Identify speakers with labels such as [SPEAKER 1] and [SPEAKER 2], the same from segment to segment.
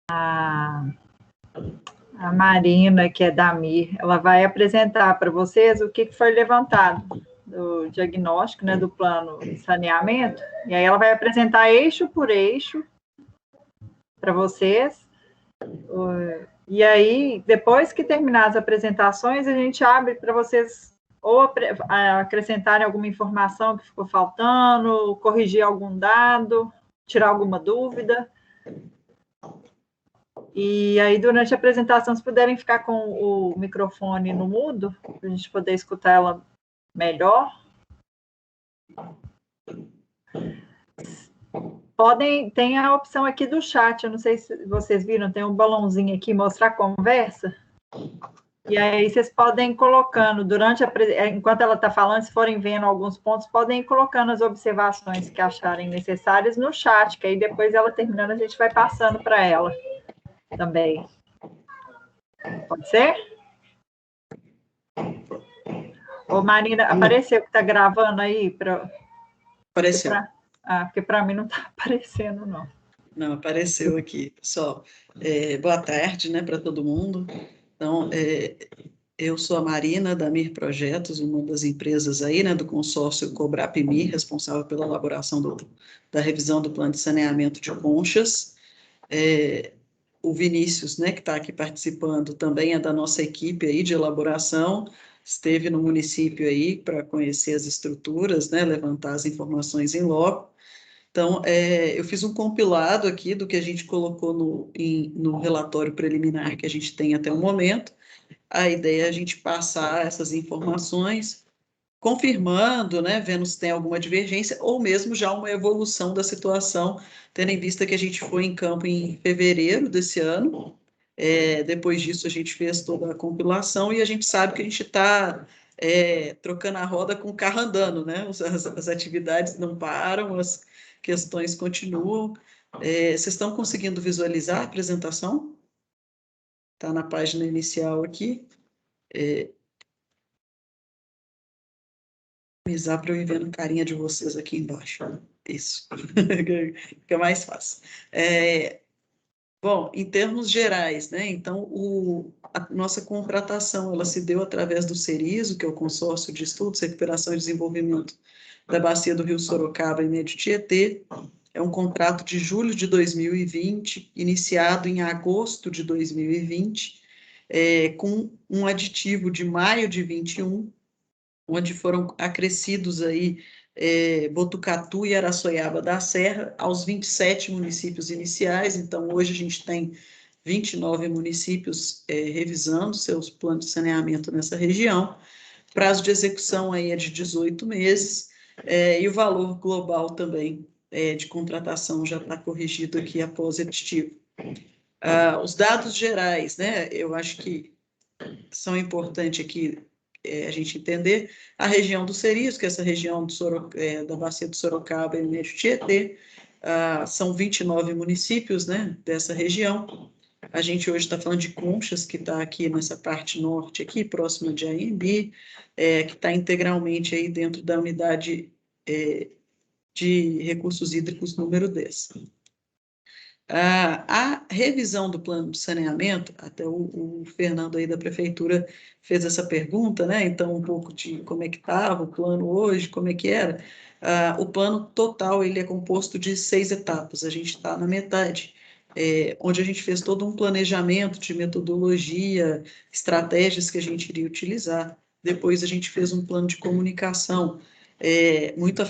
[SPEAKER 1] a Marina, que é da MIR, ela vai apresentar para vocês o que foi levantado do diagnóstico, né, do plano de saneamento, e aí ela vai apresentar eixo por eixo para vocês, e aí, depois que terminar as apresentações, a gente abre para vocês ou acrescentarem alguma informação que ficou faltando, corrigir algum dado, tirar alguma dúvida. E aí, durante a apresentação, se puderem ficar com o microfone no mudo, para a gente poder escutar ela melhor. Tem a opção aqui do chat, eu não sei se vocês viram, tem um balãozinho aqui, mostrar a conversa. E aí vocês podem ir colocando, enquanto ela está falando, se forem vendo alguns pontos, podem ir colocando as observações que acharem necessárias no chat, que aí depois ela terminando, a gente vai passando para ela também. Pode ser? Ô, Marina, apareceu que está gravando aí?
[SPEAKER 2] Apareceu.
[SPEAKER 1] Porque para mim não está aparecendo, não.
[SPEAKER 2] Não, apareceu aqui. Pessoal, boa tarde, né, para todo mundo. Então, eu sou a Marina, da MIR Projetos, uma das empresas aí, né, do consórcio Cobrap-MIR, responsável pela elaboração da revisão do plano de saneamento de Conchas. O Vinícius, né, que está aqui participando, também é da nossa equipe aí de elaboração, esteve no município aí para conhecer as estruturas, né, levantar as informações em loco. Então, eu fiz um compilado aqui do que a gente colocou no relatório preliminar que a gente tem até o momento. A ideia é a gente passar essas informações, confirmando, né, vendo se tem alguma divergência, ou mesmo já uma evolução da situação, tendo em vista que a gente foi em campo em fevereiro desse ano. Depois disso, a gente fez toda a compilação e a gente sabe que a gente está trocando a roda com o carro andando, né? As atividades não param, as questões continuam. Vocês estão conseguindo visualizar a apresentação? Está na página inicial aqui. Para eu ir vendo a carinha de vocês aqui embaixo. Isso. Fica mais fácil. Bom, em termos gerais, né? Então, a nossa contratação, ela se deu através do CERISO, que é o Consórcio de Estudos, Recuperação e Desenvolvimento da Bacia do Rio Sorocaba e Médio Tietê. É um contrato de julho de 2020, iniciado em agosto de 2020, com um aditivo de maio de 21, onde foram acrescidos aí Botucatu e Araçoiaba da Serra aos 27 municípios iniciais. Então, hoje a gente tem 29 municípios revisando seus planos de saneamento nessa região. Prazo de execução aí é de 18 meses, e o valor global também de contratação já está corrigido aqui após aditivo. Os dados gerais, né, eu acho que são importantes aqui a gente entender a região do Cerisco, que é essa região da Bacia do Sorocaba e Médio Tietê, são 29 municípios, né, dessa região. A gente hoje está falando de Conchas, que está aqui nessa parte norte, aqui, próxima de Anhembi, que está integralmente aí dentro da unidade de recursos hídricos número 10. A revisão do plano de saneamento, até o Fernando aí da prefeitura fez essa pergunta, né? Então, um pouco de como é que estava o plano hoje, como é que era. O plano total, ele é composto de 6 etapas, a gente está na metade, onde a gente fez todo um planejamento de metodologia, estratégias que a gente iria utilizar. Depois a gente fez um plano de comunicação, muito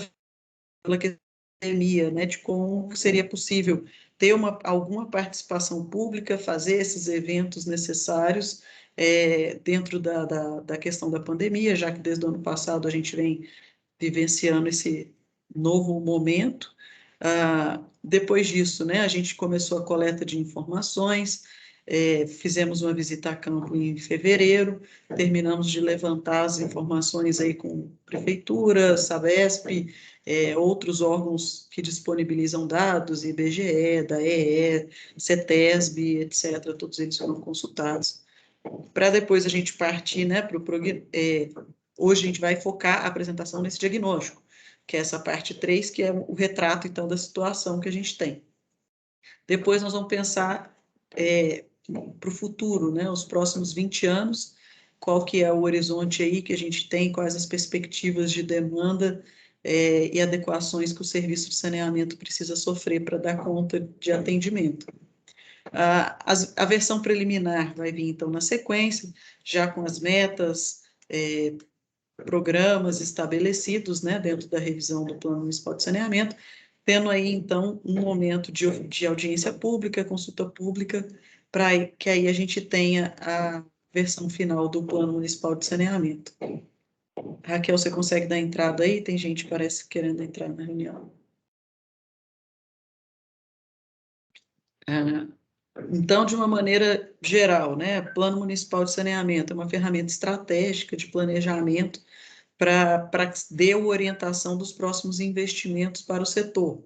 [SPEAKER 2] pela pandemia, né, de como seria possível ter alguma participação pública, fazer esses eventos necessários dentro da questão da pandemia, já que desde o ano passado a gente vem vivenciando esse novo momento. Depois disso, né, a gente começou a coleta de informações, fizemos uma visita a campo em fevereiro, terminamos de levantar as informações aí com prefeitura, Sabesp, outros órgãos que disponibilizam dados, IBGE, DAEE, CETESB, etc., todos eles foram consultados, para depois a gente partir, né, para o hoje a gente vai focar a apresentação nesse diagnóstico, que é essa parte 3, que é o retrato, então, da situação que a gente tem. Depois nós vamos pensar para o futuro, né, os próximos 20 anos, qual que é o horizonte aí que a gente tem, quais as perspectivas de demanda e adequações que o serviço de saneamento precisa sofrer para dar conta de atendimento. A versão preliminar vai vir, então, na sequência, já com as metas, programas estabelecidos, né, dentro da revisão do Plano Municipal de Saneamento, tendo aí, então, um momento de audiência pública, consulta pública, para que aí a gente tenha a versão final do Plano Municipal de Saneamento. Raquel, você consegue dar entrada aí? Tem gente, parece, querendo entrar na reunião. Então, de uma maneira geral, né, Plano Municipal de Saneamento é uma ferramenta estratégica de planejamento para dar orientação dos próximos investimentos para o setor,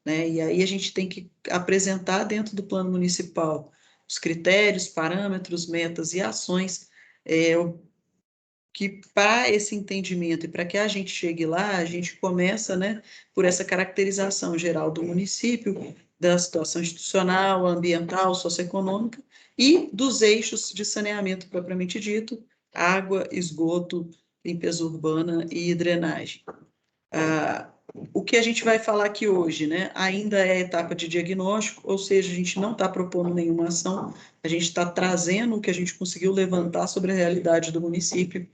[SPEAKER 2] né? E aí a gente tem que apresentar dentro do plano municipal os critérios, parâmetros, metas e ações que para esse entendimento e para que a gente chegue lá, a gente começa, né, por essa caracterização geral do município, da situação institucional, ambiental, socioeconômica e dos eixos de saneamento propriamente dito, água, esgoto, limpeza urbana e drenagem. O que a gente vai falar aqui hoje, né, ainda é a etapa de diagnóstico, ou seja, a gente não está propondo nenhuma ação, a gente está trazendo o que a gente conseguiu levantar sobre a realidade do município,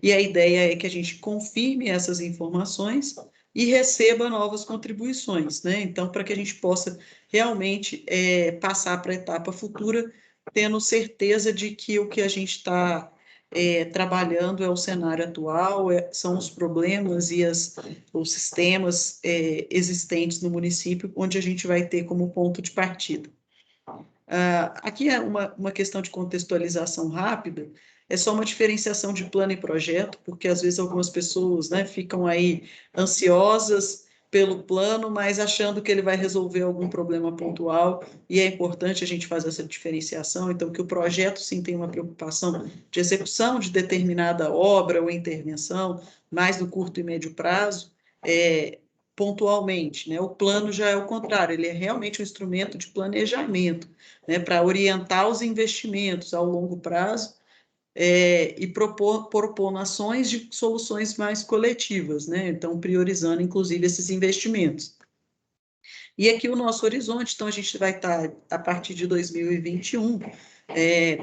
[SPEAKER 2] e a ideia é que a gente confirme essas informações e receba novas contribuições, né? Então, para que a gente possa realmente passar para a etapa futura, tendo certeza de que o que a gente está trabalhando é o cenário atual, são os problemas e os sistemas existentes no município, onde a gente vai ter como ponto de partida. Aqui é uma questão de contextualização rápida, é só uma diferenciação de plano e projeto, porque às vezes algumas pessoas, né, ficam aí ansiosas pelo plano, mas achando que ele vai resolver algum problema pontual, e é importante a gente fazer essa diferenciação, então que o projeto sim tem uma preocupação de execução de determinada obra ou intervenção, mais no curto e médio prazo, pontualmente, né? O plano já é o contrário, ele é realmente um instrumento de planejamento, né, para orientar os investimentos ao longo prazo e propor ações de soluções mais coletivas, né? Então, priorizando, inclusive, esses investimentos. E aqui o nosso horizonte, então, a gente vai estar, a partir de 2021,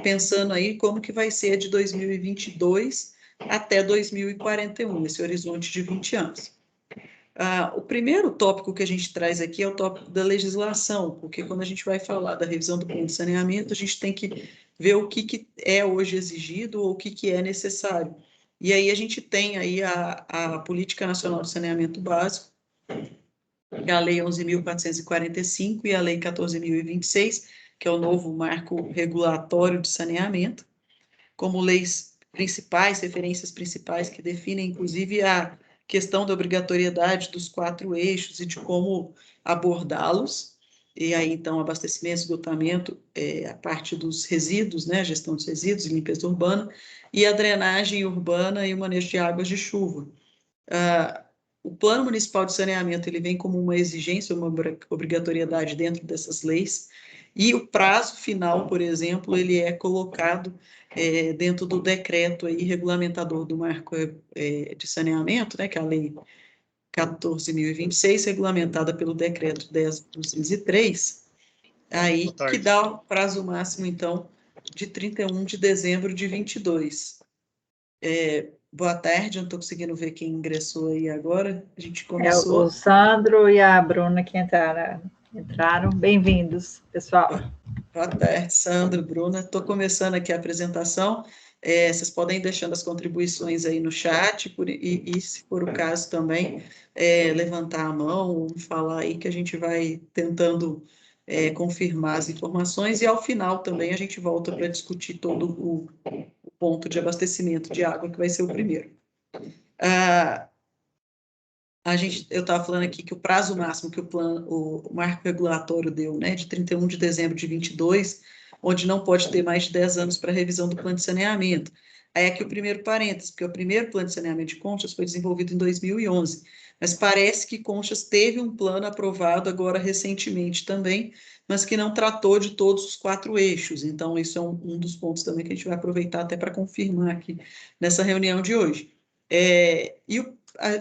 [SPEAKER 2] pensando aí como que vai ser de 2022 até 2041, esse horizonte de 20 anos. O primeiro tópico que a gente traz aqui é o tópico da legislação, porque quando a gente vai falar da revisão do plano de saneamento, a gente tem que ver o que é hoje exigido ou o que é necessário. E aí a gente tem aí a Política Nacional de Saneamento Básico, a Lei 11.445 e a Lei 14.026, que é o novo marco regulatório de saneamento, como leis principais, referências principais que definem, inclusive, a questão da obrigatoriedade dos 4 eixos e de como abordá-los. E aí, então, abastecimento, esgotamento, a parte dos resíduos, né, a gestão dos resíduos e limpeza urbana, e a drenagem urbana e o manejo de águas de chuva. O Plano Municipal de Saneamento ele vem como uma exigência, uma obrigatoriedade dentro dessas leis, e o prazo final, por exemplo, ele é colocado dentro do decreto aí, regulamentador do marco de saneamento, né, que é a Lei 14.026, regulamentada pelo decreto 10.203, aí que dá o prazo máximo, então, de 31 de dezembro de 22. Boa tarde, não estou conseguindo ver quem ingressou aí agora. A gente começou.
[SPEAKER 1] O Sandro e a Bruna que entraram. Bem-vindos, pessoal.
[SPEAKER 2] Boa tarde, Sandro, Bruna. Estou começando aqui a apresentação. Vocês podem ir deixando as contribuições aí no chat, e se for o caso também, levantar a mão, falar aí que a gente vai tentando confirmar as informações, e ao final também a gente volta para discutir todo o ponto de abastecimento de água, que vai ser o primeiro. Eu estava falando aqui que o prazo máximo que o marco regulatório deu, né, de 31 de dezembro de 22, onde não pode ter mais de 10 anos para revisão do plano de saneamento. Aí aqui o primeiro parênteses, porque o primeiro plano de saneamento de Conchas foi desenvolvido em 2011, Mas parece que Conchas teve um plano aprovado agora recentemente também, mas que não tratou de todos os 4 eixos. Então, isso é um dos pontos também que a gente vai aproveitar até para confirmar aqui nessa reunião de hoje.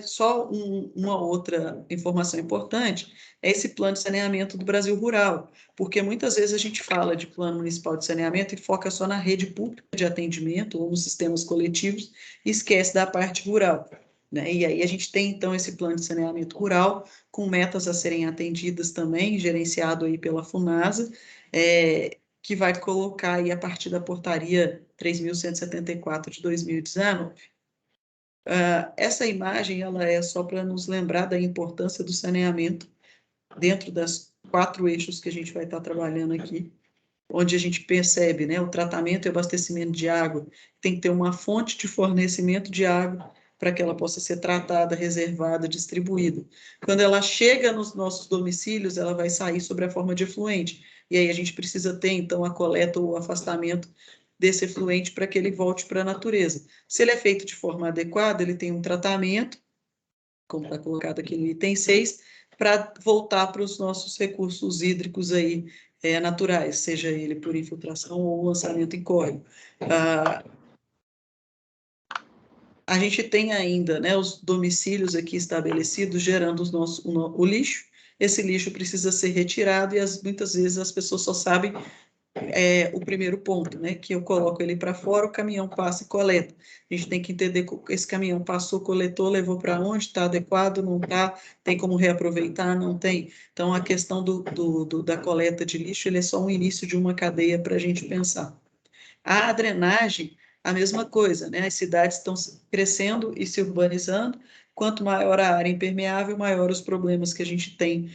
[SPEAKER 2] Só uma outra informação importante é esse plano de saneamento do Brasil Rural, porque muitas vezes a gente fala de plano municipal de saneamento e foca só na rede pública de atendimento ou nos sistemas coletivos e esquece da parte rural, né? E aí a gente tem, então, esse plano de saneamento rural, com metas a serem atendidas também, gerenciado aí pela FUNASA, que vai colocar aí a partir da portaria 3.174 de 2019. Essa imagem ela é só para nos lembrar da importância do saneamento dentro das 4 eixos que a gente vai estar trabalhando aqui, onde a gente percebe, né, o tratamento e abastecimento de água tem que ter uma fonte de fornecimento de água para que ela possa ser tratada, reservada, distribuída. Quando ela chega nos nossos domicílios, ela vai sair sob a forma de efluente, e aí a gente precisa ter, então, a coleta ou o afastamento desse efluente para que ele volte para a natureza. Se ele é feito de forma adequada, ele tem um tratamento, como está colocado aqui no item 6, para voltar para os nossos recursos hídricos aí, naturais, seja ele por infiltração ou lançamento em córrego. A gente tem ainda, né, os domicílios aqui estabelecidos gerando o lixo. Esse lixo precisa ser retirado e muitas vezes as pessoas só sabem o primeiro ponto, né, que eu coloco ele para fora, o caminhão passa e coleta. A gente tem que entender que esse caminhão passou, coletou, levou para onde, está adequado, não está, tem como reaproveitar, não tem. Então, a questão da coleta de lixo, ele é só um início de uma cadeia para a gente pensar. A drenagem, a mesma coisa, né? As cidades estão crescendo e se urbanizando, quanto maior a área impermeável, maior os problemas que a gente tem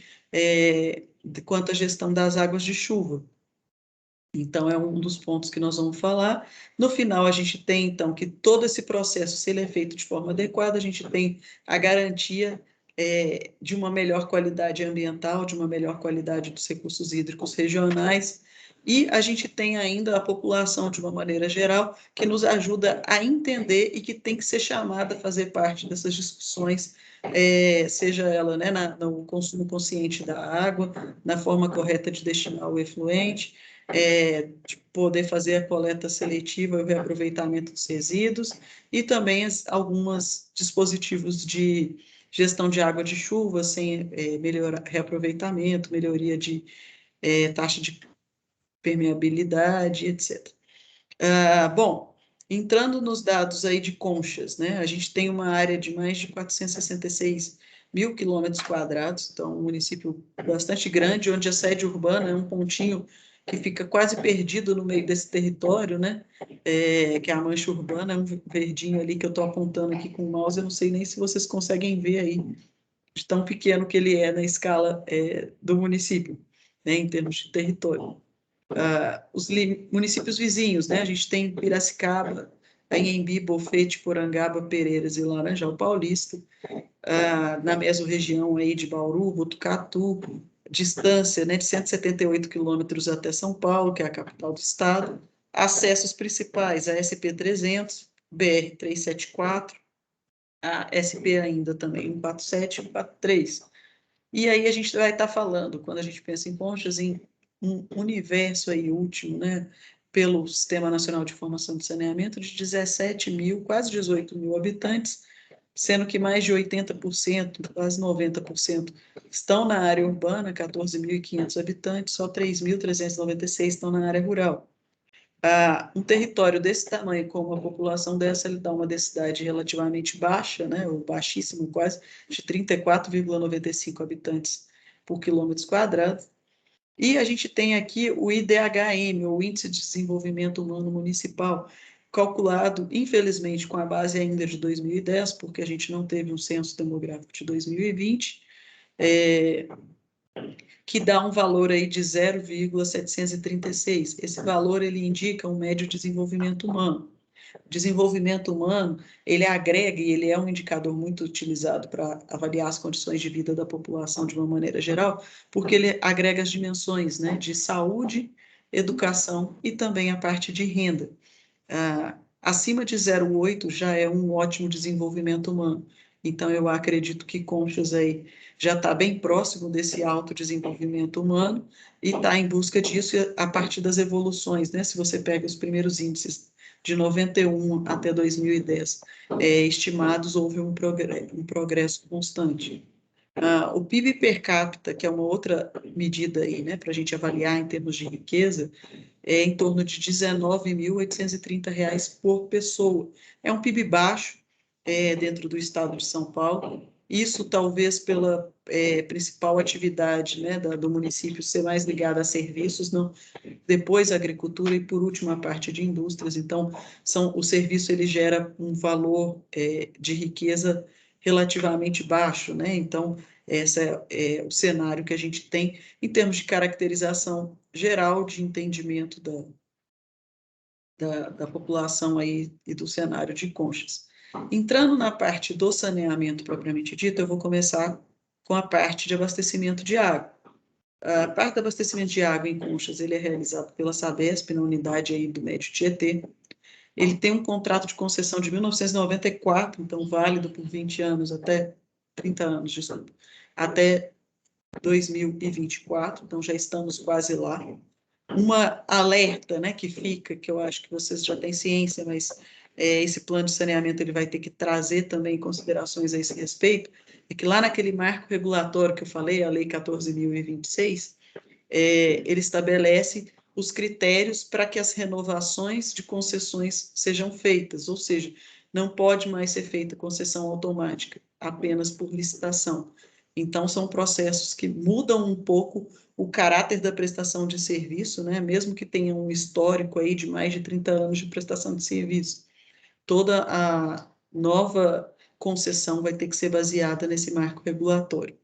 [SPEAKER 2] quanto à gestão das águas de chuva. Então, é um dos pontos que nós vamos falar. No final, a gente tem, então, que todo esse processo, se ele é feito de forma adequada, a gente tem a garantia de uma melhor qualidade ambiental, de uma melhor qualidade dos recursos hídricos regionais, e a gente tem ainda a população, de uma maneira geral, que nos ajuda a entender e que tem que ser chamada a fazer parte dessas discussões, seja ela, né, no consumo consciente da água, na forma correta de destinar o efluente, de poder fazer a coleta seletiva e o reaproveitamento dos resíduos, e também alguns dispositivos de gestão de água de chuva, sem reaproveitamento, melhoria de taxa de permeabilidade, etc. Bom, entrando nos dados aí de Conchas, né, a gente tem uma área de mais de 466 mil quilômetros quadrados, então um município bastante grande, onde a sede urbana é um pontinho que fica quase perdido no meio desse território, né, que é a mancha urbana, é um verdinho ali que eu estou apontando aqui com o mouse, eu não sei nem se vocês conseguem ver aí, de tão pequeno que ele é na escala do município, né, em termos de território. Os municípios vizinhos, né? A gente tem Piracicaba, Anhembi, Bofete, Porangaba, Pereiras e Laranjal Paulista, na mesorregião aí de Bauru, Botucatu, distância, né, de 178 quilômetros até São Paulo, que é a capital do estado, acessos principais, a SP-300, BR-374, a SP ainda também, 147 e 143. E aí a gente vai estar falando, quando a gente pensa em Conchas, em um universo aí último, né, pelo Sistema Nacional de Formação de Saneamento, de 17 mil, quase 18 mil habitantes, sendo que mais de 80%, quase 90%, estão na área urbana, 14.500 habitantes, só 3.396 estão na área rural. Um território desse tamanho, com uma população dessa, ele dá uma densidade relativamente baixa, né, ou baixíssima quase, de 34,95 habitantes por quilômetro quadrado. E a gente tem aqui o IDHM, o Índice de Desenvolvimento Humano Municipal, calculado, infelizmente, com a base ainda de 2010, porque a gente não teve um censo demográfico de 2020, que dá um valor aí de 0,736. Esse valor ele indica um médio desenvolvimento humano. O desenvolvimento humano, ele agrega e ele é um indicador muito utilizado para avaliar as condições de vida da população de uma maneira geral, porque ele agrega as dimensões, né, de saúde, educação e também a parte de renda. Acima de 0,8 já é um ótimo desenvolvimento humano. Então, eu acredito que Conchas aí já está bem próximo desse autodesenvolvimento humano e está em busca disso a partir das evoluções, né? Se você pega os primeiros índices de 91 até 2010, estimados, houve um progresso constante. O PIB per capita, que é uma outra medida aí, né, para a gente avaliar em termos de riqueza, é em torno de R$ 19.830 por pessoa. É um PIB baixo, dentro do estado de São Paulo. Isso talvez pela principal atividade, né, do município ser mais ligada a serviços, não, depois a agricultura e por último a parte de indústrias. Então, o serviço ele gera um valor de riqueza relativamente baixo, né? Então, esse é o cenário que a gente tem em termos de caracterização geral de entendimento da população aí e do cenário de Conchas. Entrando na parte do saneamento propriamente dito, eu vou começar com a parte de abastecimento de água. A parte do abastecimento de água em Conchas, ele é realizado pela Sabesp, na unidade aí do Médio Tietê. Ele tem um contrato de concessão de 1994, então válido por 20 anos, até 30 anos, desculpa, até 2024, então já estamos quase lá. Uma alerta, né, que fica, que eu acho que vocês já têm ciência, mas esse plano de saneamento ele vai ter que trazer também considerações a esse respeito, é que lá naquele marco regulatório que eu falei, a Lei 14.026, ele estabelece os critérios para que as renovações de concessões sejam feitas, ou seja, não pode mais ser feita concessão automática, apenas por licitação. Então, são processos que mudam um pouco o caráter da prestação de serviço, né? Mesmo que tenha um histórico aí de mais de 30 anos de prestação de serviço. Toda a nova concessão vai ter que ser baseada nesse marco regulatório.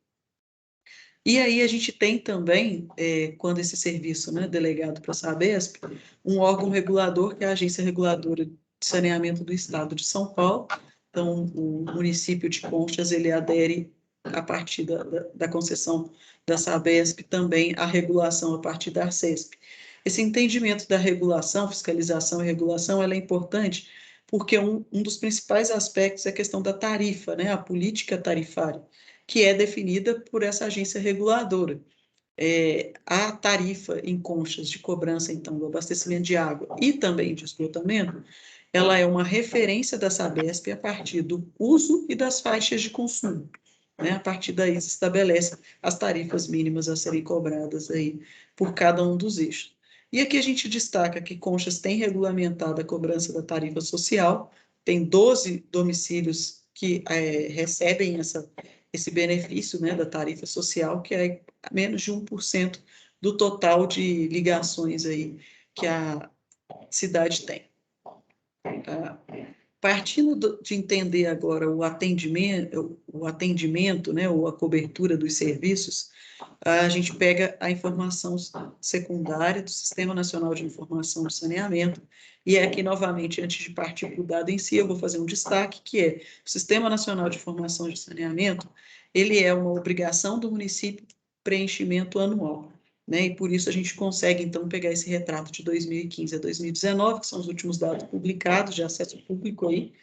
[SPEAKER 2] E aí a gente tem também, quando esse serviço, né, delegado para a Sabesp, um órgão regulador, que é a Agência Reguladora de Saneamento do Estado de São Paulo. Então, o município de Conchas, ele adere, a partir da concessão da Sabesp, também à regulação a partir da Arcesp. Esse entendimento da regulação, fiscalização e regulação, ela é importante porque um dos principais aspectos é a questão da tarifa, né, a política tarifária, que é definida por essa agência reguladora. A tarifa em Conchas de cobrança, então, do abastecimento de água e também de esgotamento, ela é uma referência da Sabesp a partir do uso e das faixas de consumo. Né? A partir daí se estabelece as tarifas mínimas a serem cobradas aí por cada um dos eixos. E aqui a gente destaca que Conchas tem regulamentado a cobrança da tarifa social, tem 12 domicílios que recebem esse benefício, né, da tarifa social, que é menos de 1% do total de ligações aí que a cidade tem. Partindo de entender agora o atendimento, né, ou a cobertura dos serviços, a gente pega a informação secundária do Sistema Nacional de Informação de Saneamento, e aqui, novamente, antes de partir para o dado em si, eu vou fazer um destaque, que é o Sistema Nacional de Informação de Saneamento, ele é uma obrigação do município preenchimento anual, né, e por isso a gente consegue, então, pegar esse retrato de 2015 a 2019, que são os últimos dados publicados, de acesso público aí,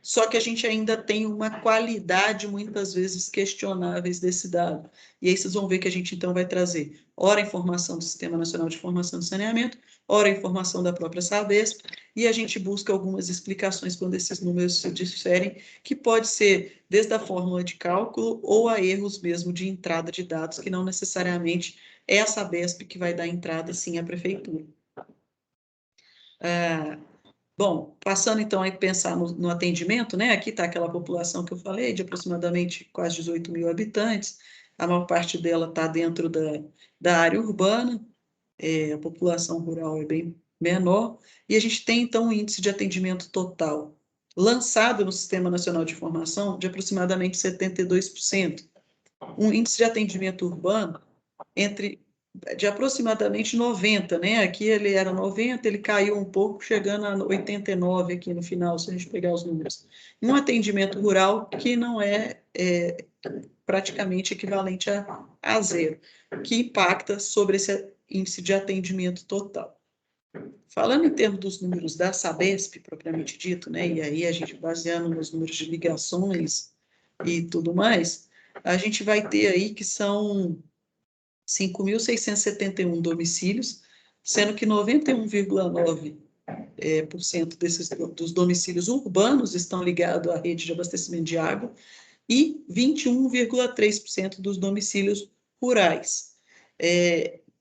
[SPEAKER 2] só que a gente ainda tem uma qualidade, muitas vezes, questionáveis desse dado. E aí vocês vão ver que a gente, então, vai trazer, ora, a informação do Sistema Nacional de Informação de Saneamento, ora, a informação da própria Sabesp, e a gente busca algumas explicações quando esses números se diferem, que pode ser desde a fórmula de cálculo ou a erros mesmo de entrada de dados, que não necessariamente é a Sabesp que vai dar entrada, sim, à prefeitura. Bom, passando então a pensar no atendimento, né? Aqui está aquela população que eu falei, de aproximadamente quase 18 mil habitantes, a maior parte dela está dentro da área urbana, a população rural é bem menor, e a gente tem então um índice de atendimento total lançado no Sistema Nacional de Informação de aproximadamente 72%, um índice de atendimento urbano de aproximadamente 90, né? Aqui ele era 90, ele caiu um pouco, chegando a 89 aqui no final, se a gente pegar os números. Um atendimento rural que não é praticamente equivalente a zero, que impacta sobre esse índice de atendimento total. Falando em termos dos números da Sabesp, propriamente dito, né, e aí a gente baseando nos números de ligações e tudo mais, a gente vai ter aí que são 5.671 domicílios, sendo que 91,9% dos domicílios urbanos estão ligados à rede de abastecimento de água e 21,3% dos domicílios rurais.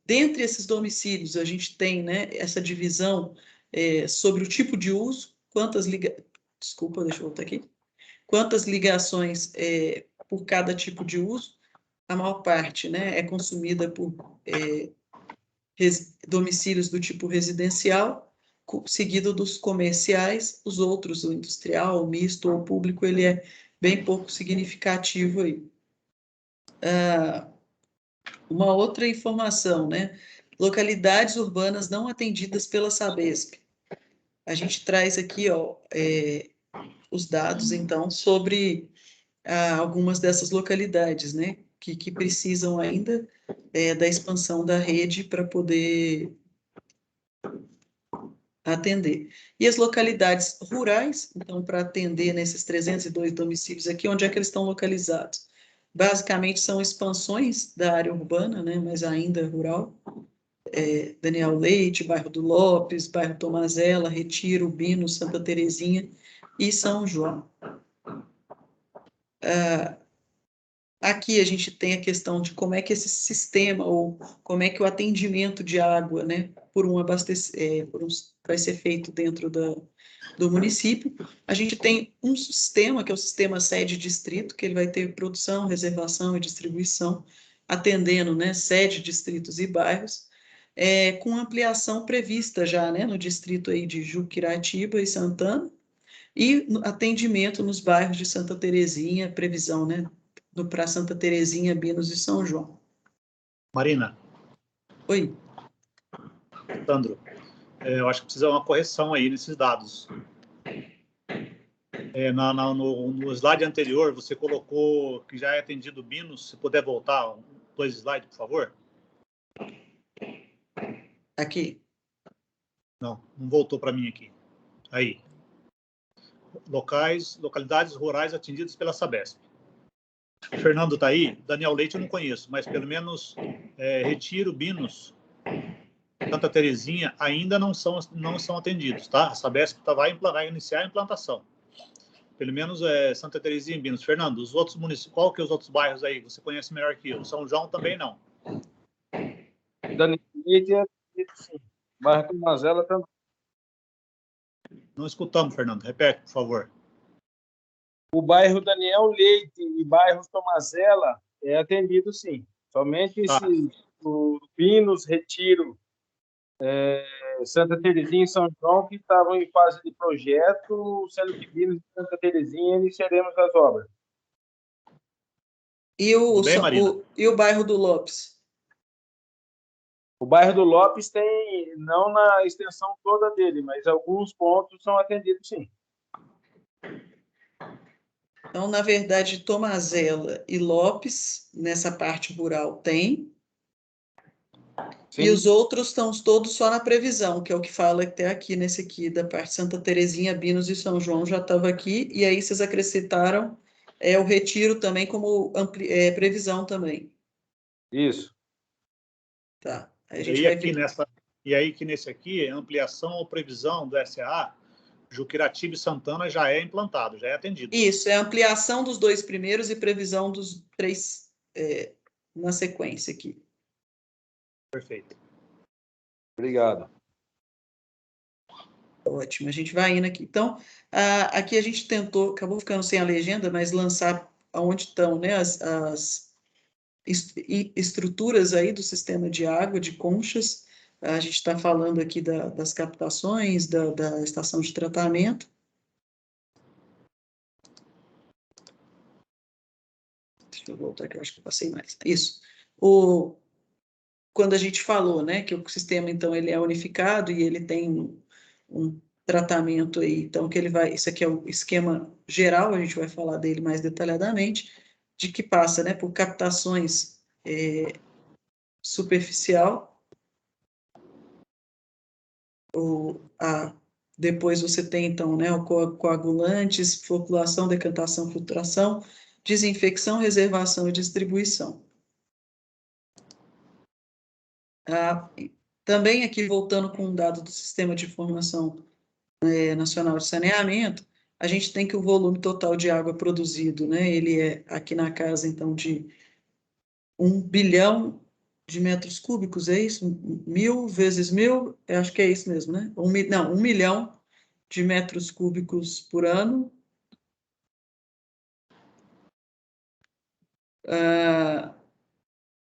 [SPEAKER 2] Dentre esses domicílios, a gente tem, né, essa divisão sobre o tipo de uso, desculpa, deixa eu voltar aqui. Quantas ligações por cada tipo de uso. A maior parte, né, é consumida por domicílios do tipo residencial, seguido dos comerciais, os outros, o industrial, o misto ou público, ele é bem pouco significativo aí. Uma outra informação, né? Localidades urbanas não atendidas pela Sabesp. A gente traz aqui, ó, os dados, então, sobre algumas dessas localidades, né? Que precisam ainda da expansão da rede para poder atender. E as localidades rurais, então, para atender nesses 302 domicílios aqui, onde é que eles estão localizados? Basicamente, são expansões da área urbana, né, mas ainda rural. Daniel Leite, bairro do Lopes, bairro Tomazella, Retiro, Bino, Santa Terezinha e São João. Aqui a gente tem a questão de como é que esse sistema, ou como é que o atendimento de água, né, vai ser feito dentro do município. A gente tem um sistema, que é o sistema sede distrito, que ele vai ter produção, reservação e distribuição, atendendo, né, sede, distritos e bairros, com ampliação prevista já, né, no distrito aí de Juquiratiba e Santana, e atendimento nos bairros de Santa Terezinha, previsão, né, para Santa Terezinha, Binos e São João.
[SPEAKER 3] Marina.
[SPEAKER 2] Oi.
[SPEAKER 3] Sandro, eu acho que precisa uma correção aí nesses dados. No slide anterior, você colocou que já é atendido Binos. Se puder voltar 2 slides, por favor.
[SPEAKER 2] Aqui.
[SPEAKER 3] Não voltou para mim aqui. Aí. Localidades rurais atendidas pela Sabesp. O Fernando está aí. Daniel Leite eu não conheço, mas pelo menos Retiro, Binos, Santa Terezinha ainda não são atendidos, tá? A Sabesp vai iniciar a implantação. Pelo menos Santa Terezinha e Binos. Fernando, os outros municípios, qual que é os outros bairros aí? Você conhece melhor que eu. São João também não.
[SPEAKER 4] Daniel Leite é sim. Bairro Tomazella também.
[SPEAKER 3] Não escutamos, Fernando. Repete, por favor.
[SPEAKER 4] O bairro Daniel Leite e bairro Tomazella é atendido, sim. Somente o Pinos, Retiro, Santa Terezinha e São João, que estavam em fase de projeto, sendo que Pinos e Santa Terezinha iniciaremos as obras.
[SPEAKER 2] E o bairro do Lopes?
[SPEAKER 4] O bairro do Lopes tem, não na extensão toda dele, mas alguns pontos são atendidos, sim.
[SPEAKER 2] Então, na verdade, Tomazella e Lopes, nessa parte rural, tem. Sim. E os outros estão todos só na previsão, que é o que fala até aqui, nesse aqui, da parte Santa Terezinha, Binos e São João, já estava aqui, e aí vocês acrescentaram o Retiro também como previsão também.
[SPEAKER 4] Isso.
[SPEAKER 2] Tá.
[SPEAKER 3] Aí a gente vai ver. E aí que nesse aqui, ampliação ou previsão do SA, Juquiratiba e Santana já é implantado, já é atendido.
[SPEAKER 2] Isso, é ampliação dos 2 primeiros e previsão dos 3 na sequência aqui.
[SPEAKER 3] Perfeito.
[SPEAKER 4] Obrigado.
[SPEAKER 2] Ótimo, a gente vai indo aqui. Então, aqui a gente tentou, acabou ficando sem a legenda, mas lançar onde estão, né, as estruturas aí do sistema de água, de conchas. A gente está falando aqui das captações, da estação de tratamento. Deixa eu voltar aqui, eu acho que eu passei mais. Isso. Quando a gente falou, né, que o sistema, então, ele é unificado e ele tem um tratamento aí, então, que ele vai, isso aqui é o esquema geral, a gente vai falar dele mais detalhadamente, de que passa, né, por captações superficial, depois você tem, então, né, coagulantes, floculação, decantação, filtração, desinfecção, reservação e distribuição. Também aqui, voltando com um dado do Sistema de Informação Nacional de Saneamento, a gente tem que o volume total de água produzido, né, ele é aqui na casa, então, de 1 bilhão de metros cúbicos, é isso? 1.000 vezes 1.000, eu acho que é isso mesmo, né? 1 milhão de metros cúbicos por ano.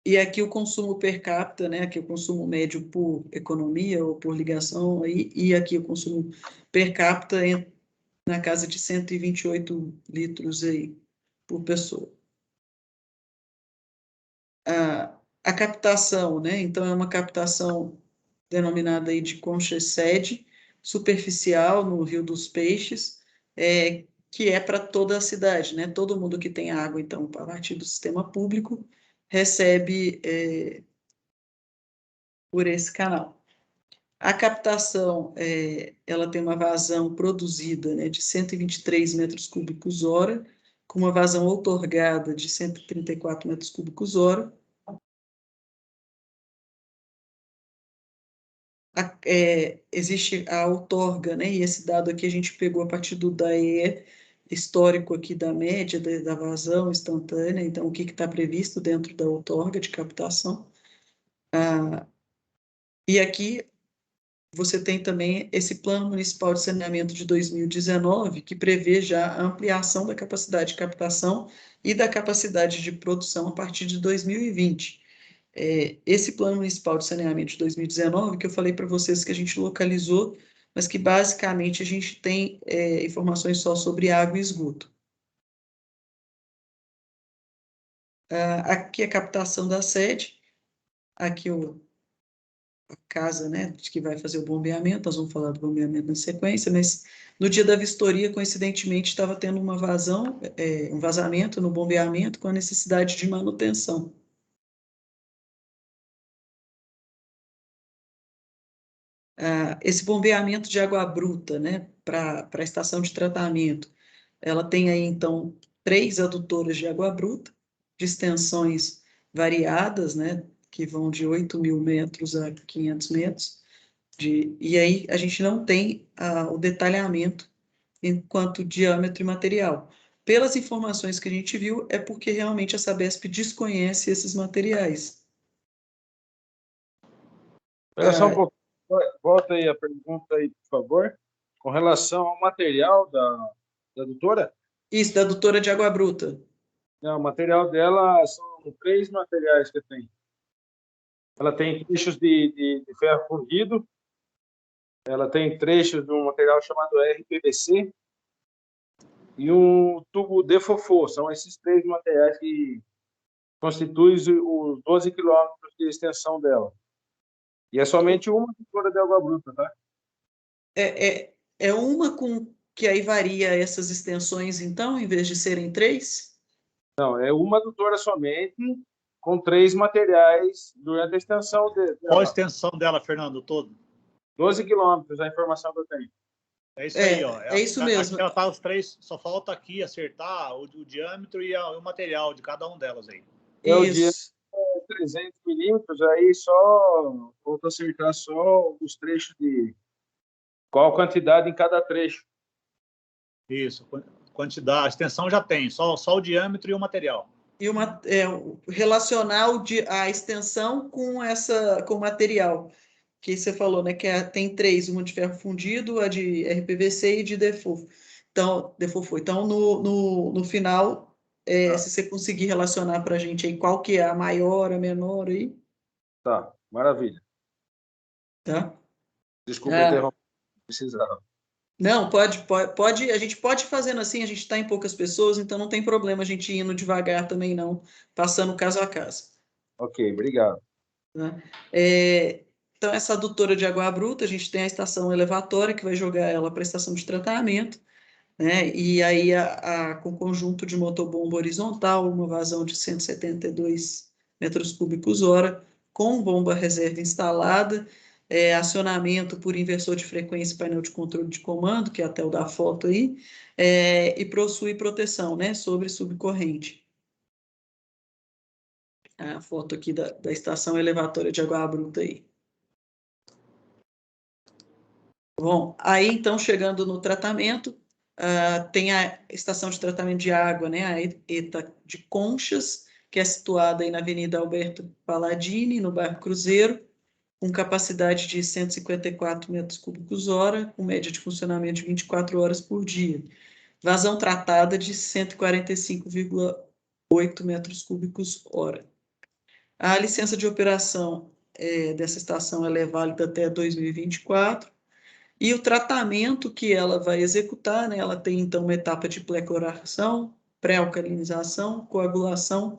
[SPEAKER 2] E aqui o consumo per capita, né? Aqui o consumo médio por economia ou por ligação, e aqui o consumo per capita na casa de 128 litros aí por pessoa. A captação, né? Então, é uma captação denominada aí de concha-sede, superficial no Rio dos Peixes, que é para toda a cidade, né? Todo mundo que tem água, então, a partir do sistema público, recebe por esse canal. A captação, ela tem uma vazão produzida, né, de 123 metros cúbicos hora, com uma vazão outorgada de 134 metros cúbicos hora. Existe a outorga, né, e esse dado aqui a gente pegou a partir do DAE histórico aqui da média da vazão instantânea, então o que está previsto dentro da outorga de captação. E aqui você tem também esse Plano Municipal de Saneamento de 2019, que prevê já a ampliação da capacidade de captação e da capacidade de produção a partir de 2020. Esse Plano Municipal de Saneamento de 2019, que eu falei para vocês que a gente localizou, mas que basicamente a gente tem informações só sobre água e esgoto. Aqui a captação da sede, aqui a casa, né, que vai fazer o bombeamento, nós vamos falar do bombeamento na sequência, mas no dia da vistoria, coincidentemente, estava tendo uma vazão, um vazamento no bombeamento com a necessidade de manutenção. Esse bombeamento de água bruta, né, para a estação de tratamento, ela tem aí, então, 3 adutoras de água bruta, de extensões variadas, né, que vão de 8.000 metros a 500 metros, e aí a gente não tem o detalhamento enquanto diâmetro e material. Pelas informações que a gente viu, é porque realmente a Sabesp desconhece esses materiais.
[SPEAKER 4] Espera só um pouco. Volta aí a pergunta aí, por favor. Com relação ao material da adutora?
[SPEAKER 2] Isso, da adutora de água bruta.
[SPEAKER 4] Não, o material dela são 3 materiais que tem. Ela tem trechos de ferro fundido, ela tem trechos de um material chamado RPVC e um tubo de fofô. São esses 3 materiais que constituem os 12 quilômetros de extensão dela. E é somente uma adutora de água bruta, tá?
[SPEAKER 2] É uma com que aí varia essas extensões, então, em vez de serem 3?
[SPEAKER 4] Não, é uma adutora somente, com 3 materiais durante a extensão dela.
[SPEAKER 3] Qual a extensão dela, Fernando, todo?
[SPEAKER 4] 12 quilômetros, a informação que eu tenho.
[SPEAKER 3] É isso aí, ó.
[SPEAKER 2] É isso mesmo.
[SPEAKER 3] Aqui ela tá os 3, só falta aqui acertar o diâmetro e o material de cada um delas aí.
[SPEAKER 4] O diâmetro é 300 milímetros, aí só falta acertar só os trechos de qual quantidade em cada trecho.
[SPEAKER 3] Isso, quantidade, a extensão já tem, só o diâmetro e o material.
[SPEAKER 2] E relacionar a extensão com o material, que você falou, né? Que tem 3, uma de ferro fundido, a de RPVC e de defofo. Então, no final, se você conseguir relacionar para a gente aí qual que é a maior, a menor aí.
[SPEAKER 4] Tá, maravilha.
[SPEAKER 2] Tá?
[SPEAKER 4] Desculpa interromper, precisava.
[SPEAKER 2] Não, pode, a gente pode ir fazendo assim, a gente está em poucas pessoas, então não tem problema a gente ir indo devagar também não, passando caso a caso.
[SPEAKER 4] Ok, obrigado.
[SPEAKER 2] Né? Então, essa adutora de água bruta, a gente tem a estação elevatória, que vai jogar ela para a estação de tratamento, né? E aí, com o conjunto de motobomba horizontal, uma vazão de 172 metros cúbicos hora, com bomba reserva instalada, acionamento por inversor de frequência e painel de controle de comando, que é até o da foto aí, e possui proteção, né, sobre subcorrente. A foto aqui da estação elevatória de água bruta aí. Bom, aí então, chegando no tratamento, tem a estação de tratamento de água, né, a ETA de Conchas, que é situada aí na Avenida Alberto Palladini, no bairro Cruzeiro, com capacidade de 154 metros cúbicos hora, com média de funcionamento de 24 horas por dia. Vazão tratada de 145,8 metros cúbicos hora. A licença de operação dessa estação ela é válida até 2024, e o tratamento que ela vai executar, né, ela tem então uma etapa de pré-cloração, pré-alcalinização, coagulação,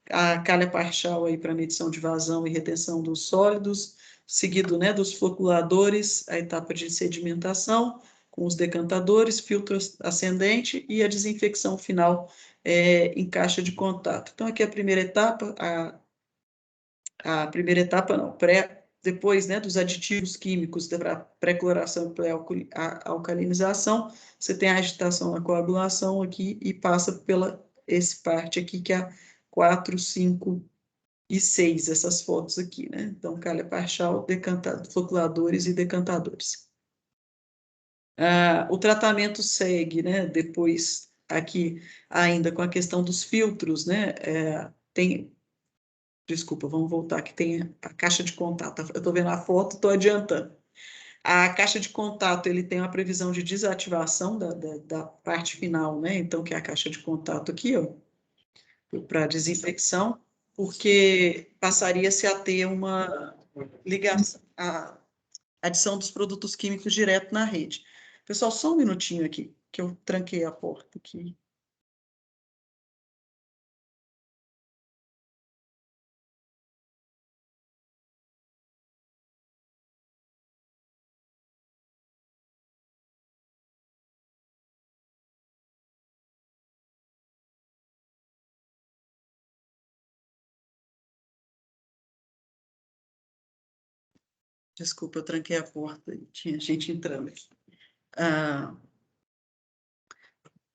[SPEAKER 2] a calha parcial aí para medição de vazão e retenção dos sólidos, seguido, né, dos floculadores, a etapa de sedimentação, com os decantadores, filtro ascendente e a desinfecção final em caixa de contato. Então, aqui a primeira etapa, depois, né, dos aditivos químicos da pré-cloração e pré-alcalinização, você tem a agitação, a coagulação aqui e passa pela essa parte aqui, que é a 4, 5 e 6, essas fotos aqui, né? Então, calha parcial, floculadores e decantadores. O tratamento segue, né? Depois, aqui, ainda com a questão dos filtros, né? Desculpa, vamos voltar, que tem a caixa de contato. Eu estou vendo a foto, estou adiantando. A caixa de contato, ele tem uma previsão de desativação da parte final, né? Então, que é a caixa de contato aqui, ó, para desinfecção, porque passaria-se a ter uma ligação, a adição dos produtos químicos direto na rede. Pessoal, só um minutinho aqui, que eu tranquei a porta aqui. Desculpa, eu tranquei a porta e tinha gente entrando aqui.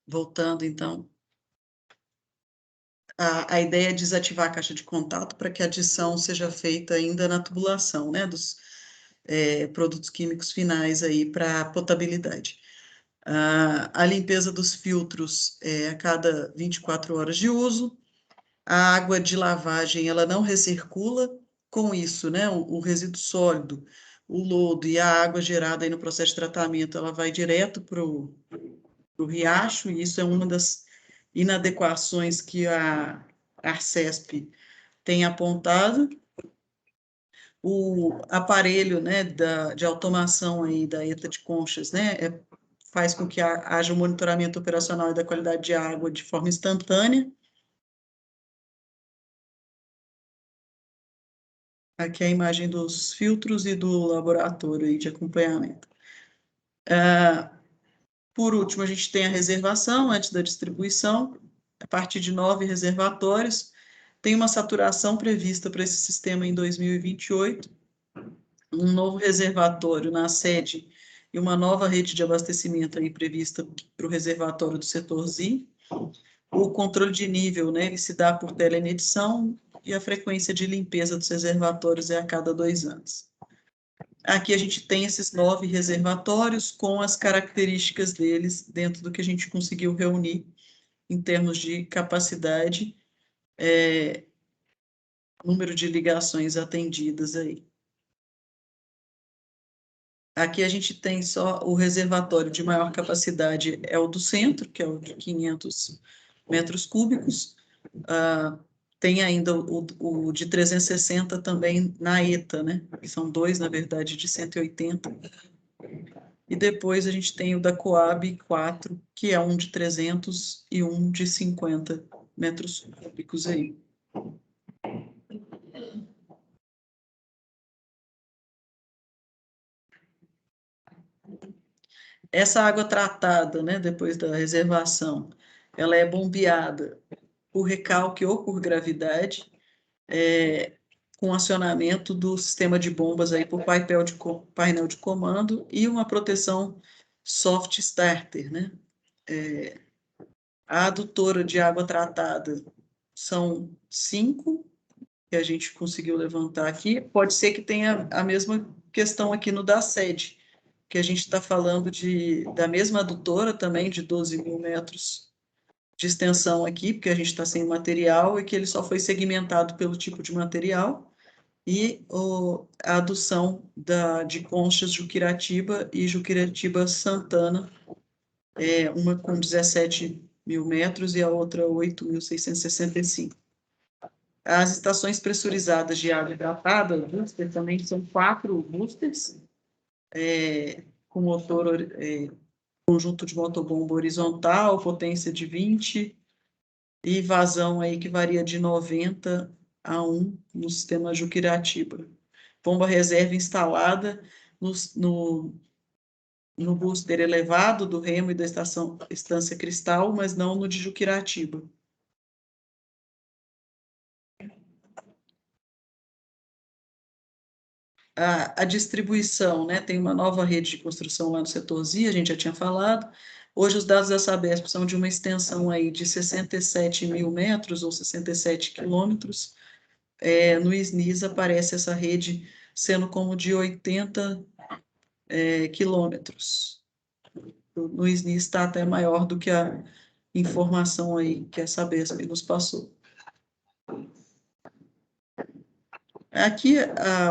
[SPEAKER 2] Voltando, então. A ideia é desativar a caixa de contato para que a adição seja feita ainda na tubulação, né, dos produtos químicos finais aí para potabilidade. A limpeza dos filtros a cada 24 horas de uso. A água de lavagem, ela não recircula, com isso, né, o resíduo sólido, o lodo e a água gerada aí no processo de tratamento, ela vai direto para o riacho, e isso é uma das inadequações que a Arcesp tem apontado. O aparelho, né, de automação aí da ETA de Conchas, né, faz com que haja um monitoramento operacional da qualidade de água de forma instantânea. Aqui é a imagem dos filtros e do laboratório aí de acompanhamento. Por último, a gente tem a reservação antes da distribuição, a partir de 9 reservatórios. Tem uma saturação prevista para esse sistema em 2028, um novo reservatório na sede e uma nova rede de abastecimento aí prevista para o reservatório do setor Z. O controle de nível, né, ele se dá por telemedição, e a frequência de limpeza dos reservatórios é a cada 2 anos. Aqui a gente tem esses 9 reservatórios com as características deles dentro do que a gente conseguiu reunir em termos de capacidade, número de ligações atendidas aí. Aqui a gente tem só o reservatório de maior capacidade, é o do centro, que é o de 500 metros cúbicos. Tem ainda o de 360 também na ETA, né? Que são 2, na verdade, de 180. E depois a gente tem o da Coab 4, que é um de 300 e um de 50 metros cúbicos aí. Essa água tratada, né, depois da reservação, ela é bombeada por recalque ou por gravidade, com acionamento do sistema de bombas aí por painel de comando e uma proteção soft starter, né? A adutora de água tratada são 5 que a gente conseguiu levantar aqui. Pode ser que tenha a mesma questão aqui no da sede, que a gente está falando da mesma adutora também, de 12 mil metros de extensão aqui, porque a gente está sem material e que ele só foi segmentado pelo tipo de material, e a adução de conchas Juquiratiba e Juquiratiba Santana, uma com 17 mil metros e a outra 8.665. As estações pressurizadas de água hidratada, booster, também são 4 boosters, com motor, conjunto de motobomba horizontal, potência de 20, e vazão aí que varia de 90 a 1 no sistema Juquiratiba. Bomba reserva instalada no booster elevado do Remo e da Estância Cristal, mas não no de Juquiratiba. A distribuição, né? Tem uma nova rede de construção lá no setor Z, a gente já tinha falado. Hoje os dados da Sabesp são de uma extensão aí de 67 mil metros ou 67 quilômetros. No SNIS aparece essa rede sendo como de 80 quilômetros. No SNIS está até maior do que a informação aí que a Sabesp nos passou. Aqui,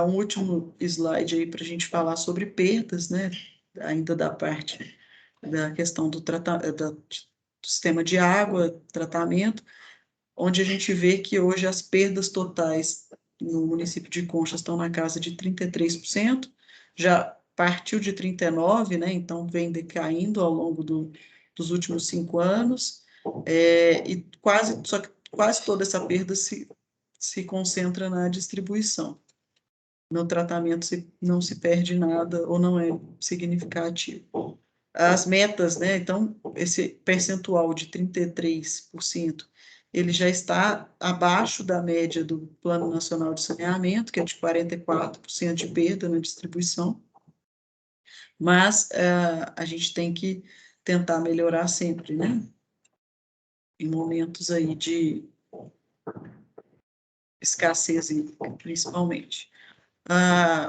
[SPEAKER 2] um último slide aí para a gente falar sobre perdas, né? Ainda da parte da questão do sistema de água, tratamento, onde a gente vê que hoje as perdas totais no município de Conchas estão na casa de 33%, já partiu de 39%, né? Então vem decaindo ao longo dos últimos 5 anos, e só que quase toda essa perda se concentra na distribuição. No tratamento não se perde nada ou não é significativo. As metas, né? Então, esse percentual de 33%, ele já está abaixo da média do Plano Nacional de Saneamento, que é de 44% de perda na distribuição, mas a gente tem que tentar melhorar sempre, né? Em momentos aí de escassez, principalmente.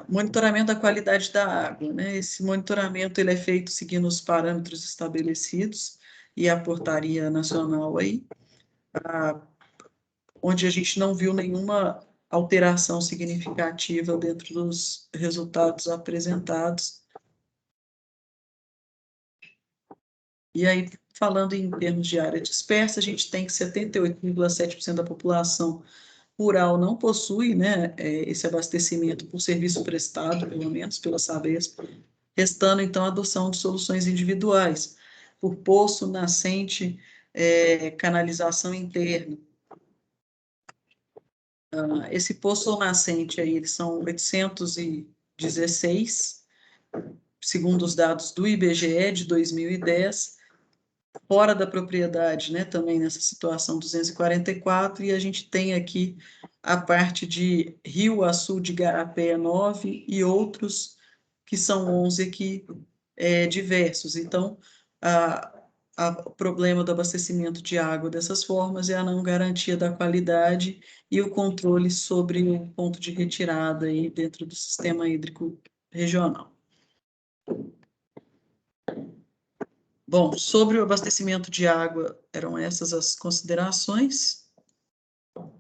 [SPEAKER 2] Monitoramento da qualidade da água, né? Esse monitoramento ele é feito seguindo os parâmetros estabelecidos e a portaria nacional aí, onde a gente não viu nenhuma alteração significativa dentro dos resultados apresentados. E aí, falando em termos de área dispersa, a gente tem que 78,7% da população rural não possui, né, esse abastecimento por serviço prestado, pelo menos pela Sabesp, restando, então, a adoção de soluções individuais, por poço, nascente, canalização interna. Esse poço ou nascente aí, eles são 816, segundo os dados do IBGE de 2010, fora da propriedade, né, também nessa situação 244, e a gente tem aqui a parte de Rio Açu de Garapé 9 e outros que são 11 aqui diversos. Então, o problema do abastecimento de água dessas formas é a não garantia da qualidade e o controle sobre o ponto de retirada aí dentro do sistema hídrico regional. Bom, sobre o abastecimento de água, eram essas as considerações. Não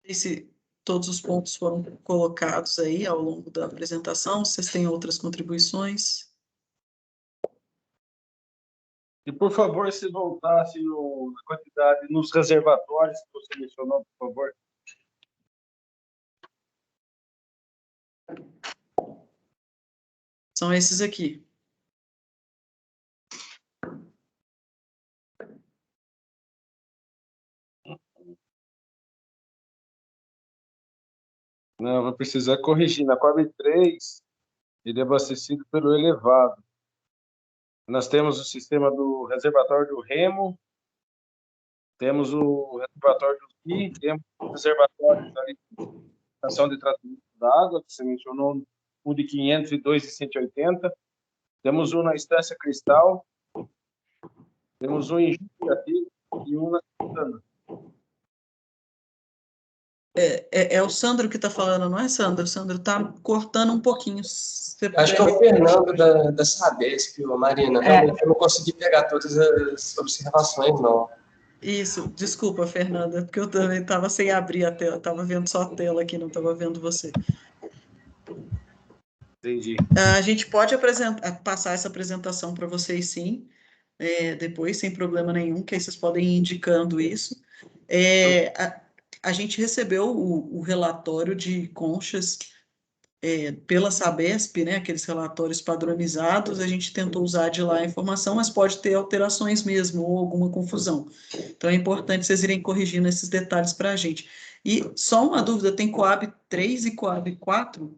[SPEAKER 2] sei se todos os pontos foram colocados aí ao longo da apresentação, vocês têm outras contribuições?
[SPEAKER 4] E, por favor, se voltasse na quantidade, nos reservatórios que você mencionou, por favor.
[SPEAKER 2] São esses aqui.
[SPEAKER 4] Não, vou precisar corrigir. Na Coab 3, ele é abastecido pelo elevado. Nós temos o sistema do reservatório do Remo, Temos o reservatório do Rio, temos reservatórios ali, estação de tratamento da água, que você mencionou, um de 500 e dois de 180. Temos um na Estância Cristal, temos um em Jupiati e um na Santana.
[SPEAKER 2] É o Sandro que está falando, não é, Sandro? O Sandro está cortando um pouquinho.
[SPEAKER 5] Acho que é o Fernando da Sabesp, Marina. Realmente eu não consegui pegar todas as observações, não.
[SPEAKER 2] Isso, desculpa, Fernanda, porque eu também estava sem abrir a tela, estava vendo só a tela aqui, não estava vendo você.
[SPEAKER 4] Entendi.
[SPEAKER 2] A gente pode passar essa apresentação para vocês, sim, depois, sem problema nenhum, que aí vocês podem ir indicando isso. A gente recebeu o relatório de conchas pela Sabesp, né, aqueles relatórios padronizados, a gente tentou usar de lá a informação, mas pode ter alterações mesmo, ou alguma confusão. Então, é importante vocês irem corrigindo esses detalhes para a gente. E só uma dúvida, tem Coab 3 e Coab 4?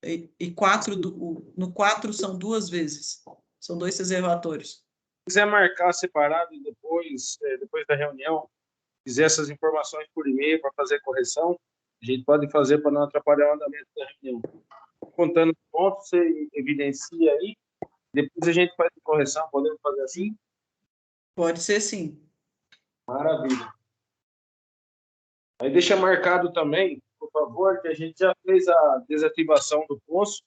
[SPEAKER 2] E 4, no 4 são 2 vezes, são 2 reservatórios.
[SPEAKER 4] Se quiser marcar separado e depois da reunião, quiser essas informações por e-mail para fazer correção, a gente pode fazer para não atrapalhar o andamento da reunião. Contando pontos, você evidencia aí, depois a gente faz a correção, podemos fazer assim?
[SPEAKER 2] Pode ser sim.
[SPEAKER 4] Maravilha. Aí deixa marcado também, por favor, que a gente já fez a desativação do poço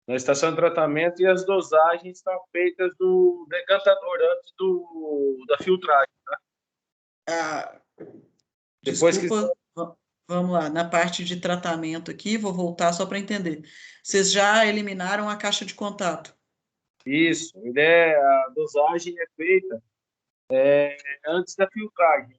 [SPEAKER 4] na estação de tratamento e as dosagens estão feitas do decantador antes da filtragem. Tá?
[SPEAKER 2] Desculpa, vamos lá, na parte de tratamento aqui, vou voltar só para entender. Vocês já eliminaram a caixa de contato?
[SPEAKER 4] Isso, a dosagem é feita antes da filtragem.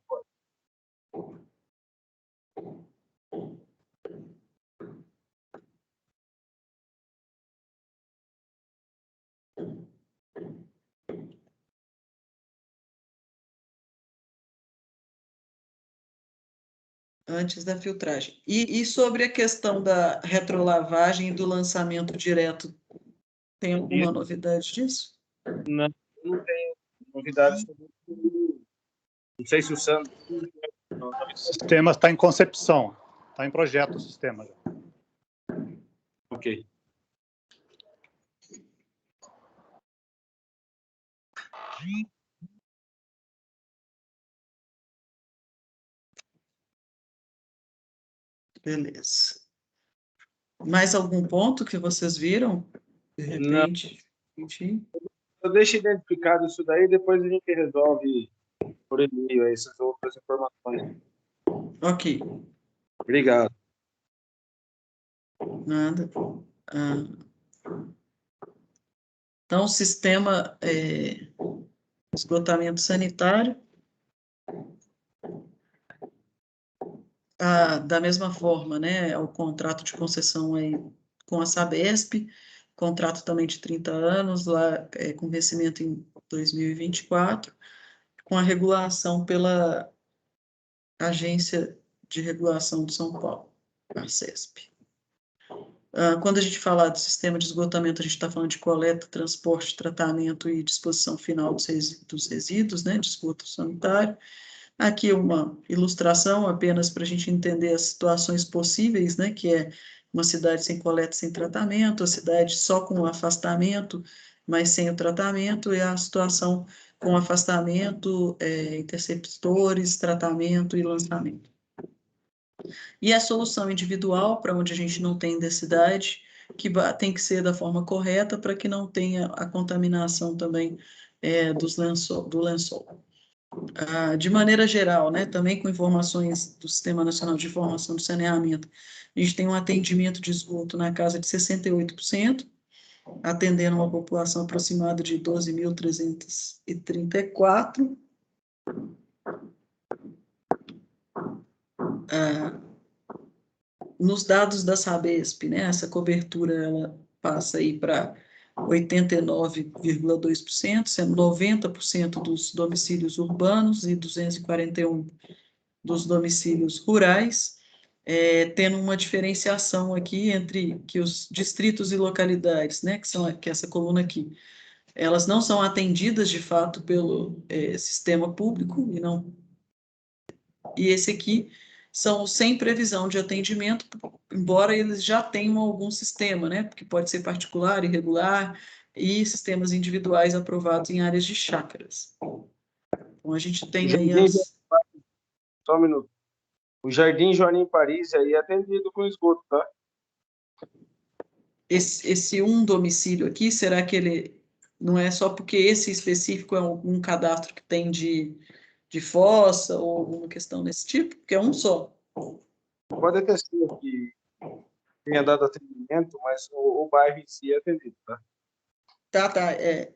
[SPEAKER 2] Antes da filtragem. E sobre a questão da retrolavagem e do lançamento direto, tem alguma novidade disso?
[SPEAKER 4] Não tenho novidades sobre isso. Não sei se o Sandro...
[SPEAKER 3] O sistema está em concepção, está em projeto o sistema.
[SPEAKER 4] Ok.
[SPEAKER 2] Beleza. Mais algum ponto que vocês viram? De repente?
[SPEAKER 4] Eu deixo identificado isso daí, depois a gente resolve por e-mail essas outras informações.
[SPEAKER 2] Ok.
[SPEAKER 4] Obrigado.
[SPEAKER 2] Nada. Então, sistema esgotamento sanitário. Da mesma forma, né, o contrato de concessão aí com a Sabesp, contrato também de 30 anos, lá com vencimento em 2024, com a regulação pela Agência de Regulação de São Paulo, a ARCESP. Quando a gente fala do sistema de esgotamento, a gente está falando de coleta, transporte, tratamento e disposição final dos resíduos, né, de esgoto sanitário. Aqui uma ilustração apenas para a gente entender as situações possíveis, né, que é uma cidade sem coleta, sem tratamento, a cidade só com afastamento, mas sem o tratamento, e a situação com afastamento, interceptores, tratamento e lançamento. E a solução individual, para onde a gente não tem densidade, que tem que ser da forma correta para que não tenha a contaminação também do lençol. De maneira geral, né, também com informações do Sistema Nacional de Informação do Saneamento, a gente tem um atendimento de esgoto na casa de 68%, atendendo uma população aproximada de 12.334. Nos dados da Sabesp, né, essa cobertura ela passa aí para 89,2%, sendo 90% dos domicílios urbanos e 241 dos domicílios rurais, tendo uma diferenciação aqui entre que os distritos e localidades, né, que é essa coluna aqui, elas não são atendidas de fato pelo sistema público e não e esse aqui são sem previsão de atendimento, embora eles já tenham algum sistema, né? Porque pode ser particular, irregular, e sistemas individuais aprovados em áreas de chácaras. Então, a gente tem aí as...
[SPEAKER 4] Só um minuto. O Jardim Joanim Paris aí é atendido com esgoto, tá?
[SPEAKER 2] Esse um domicílio aqui, será que ele não é só porque esse específico é algum cadastro que tem de fossa ou alguma questão desse tipo? Porque é um só.
[SPEAKER 4] Pode ter sido que tenha dado atendimento, mas o bairro em si é atendido, tá?
[SPEAKER 2] Tá.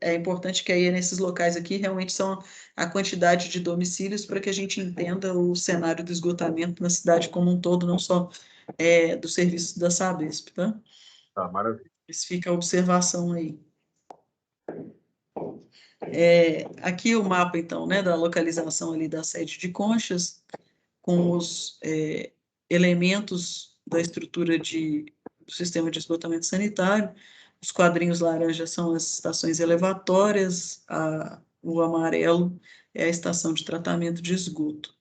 [SPEAKER 2] É importante que aí nesses locais aqui realmente são a quantidade de domicílios para que a gente entenda o cenário do esgotamento na cidade como um todo, não só do serviço da Sabesp, tá?
[SPEAKER 4] Tá, maravilha.
[SPEAKER 2] Isso fica a observação aí. Aqui o mapa, então, né, da localização ali da sede de Conchas, com os elementos da estrutura do sistema de esgotamento sanitário. Os quadrinhos laranja são as estações elevatórias, o amarelo é a estação de tratamento de esgoto.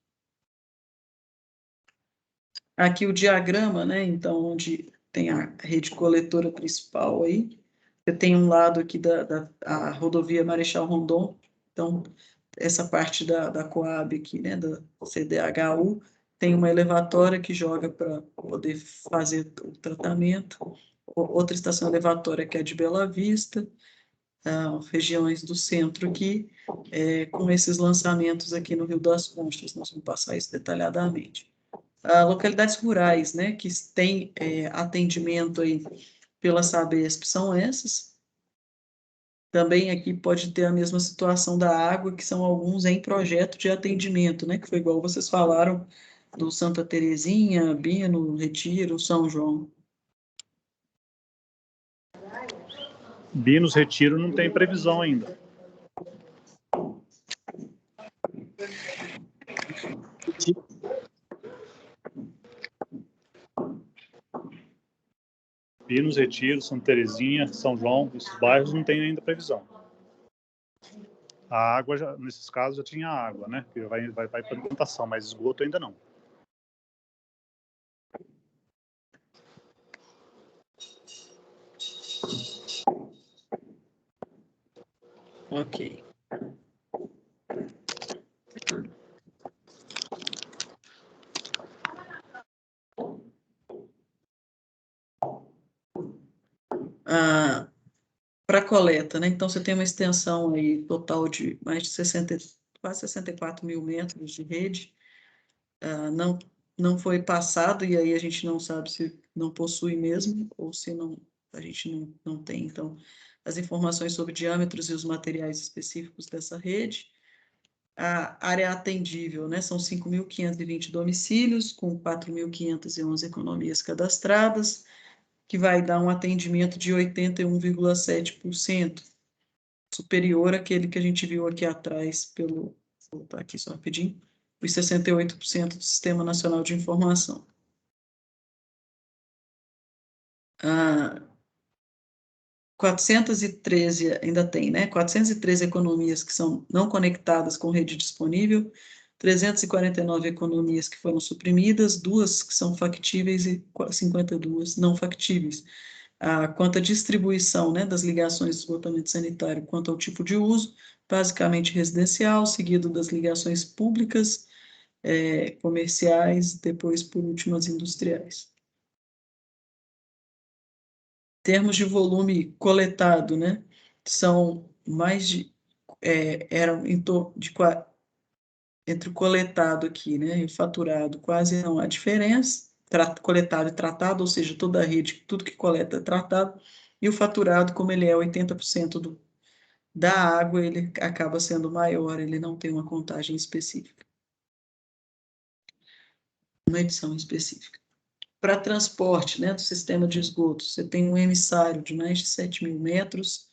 [SPEAKER 2] Aqui o diagrama, né, então, onde tem a rede coletora principal aí, eu tenho um lado aqui a rodovia Marechal Rondon, então, essa parte da Coab aqui, né, da CDHU, tem uma elevatória que joga para poder fazer o tratamento, outra estação elevatória que é de Bela Vista, regiões do centro aqui, com esses lançamentos aqui no Rio das Conchas, nós vamos passar isso detalhadamente. Localidades rurais, né, que têm atendimento aí pela Sabesp são essas. Também aqui pode ter a mesma situação da água, que são alguns em projeto de atendimento, né, que foi igual vocês falaram do Santa Terezinha, Bino, Retiro, São João.
[SPEAKER 3] Binos Retiro não tem previsão ainda. Binos, Retiro, Santa Terezinha, São João, esses bairros não tem ainda previsão. A água, nesses casos, já tinha água, né? Que vai para a implantação, mas esgoto ainda não.
[SPEAKER 2] Ok. Para coleta, né? Então, você tem uma extensão aí total de mais de quase 64 mil metros de rede. Não foi passado, e aí a gente não sabe se não possui mesmo, ou se não, a gente não tem, então, as informações sobre diâmetros e os materiais específicos dessa rede. A área atendível, né? São 5.520 domicílios, com 4.511 economias cadastradas, que vai dar um atendimento de 81,7%, superior àquele que a gente viu aqui atrás, vou voltar aqui só rapidinho, os 68% do Sistema Nacional de Informação. 413, ainda tem, né? 413 economias que são não conectadas com rede disponível, 349 economias que foram suprimidas, 2 que são factíveis e 52 não factíveis. Quanto à distribuição, né, das ligações de esgotamento sanitário, quanto ao tipo de uso, basicamente residencial, seguido das ligações públicas, comerciais, depois, por último, as industriais. Termos de volume coletado, né, são mais de, eram em torno de, entre o coletado aqui, né, e o faturado, quase não há diferença, coletado e tratado, ou seja, toda a rede, tudo que coleta é tratado, e o faturado, como ele é 80% da água, ele acaba sendo maior, ele não tem uma contagem específica, uma edição específica. Para transporte, né, do sistema de esgoto, você tem um emissário de mais de 7 mil metros,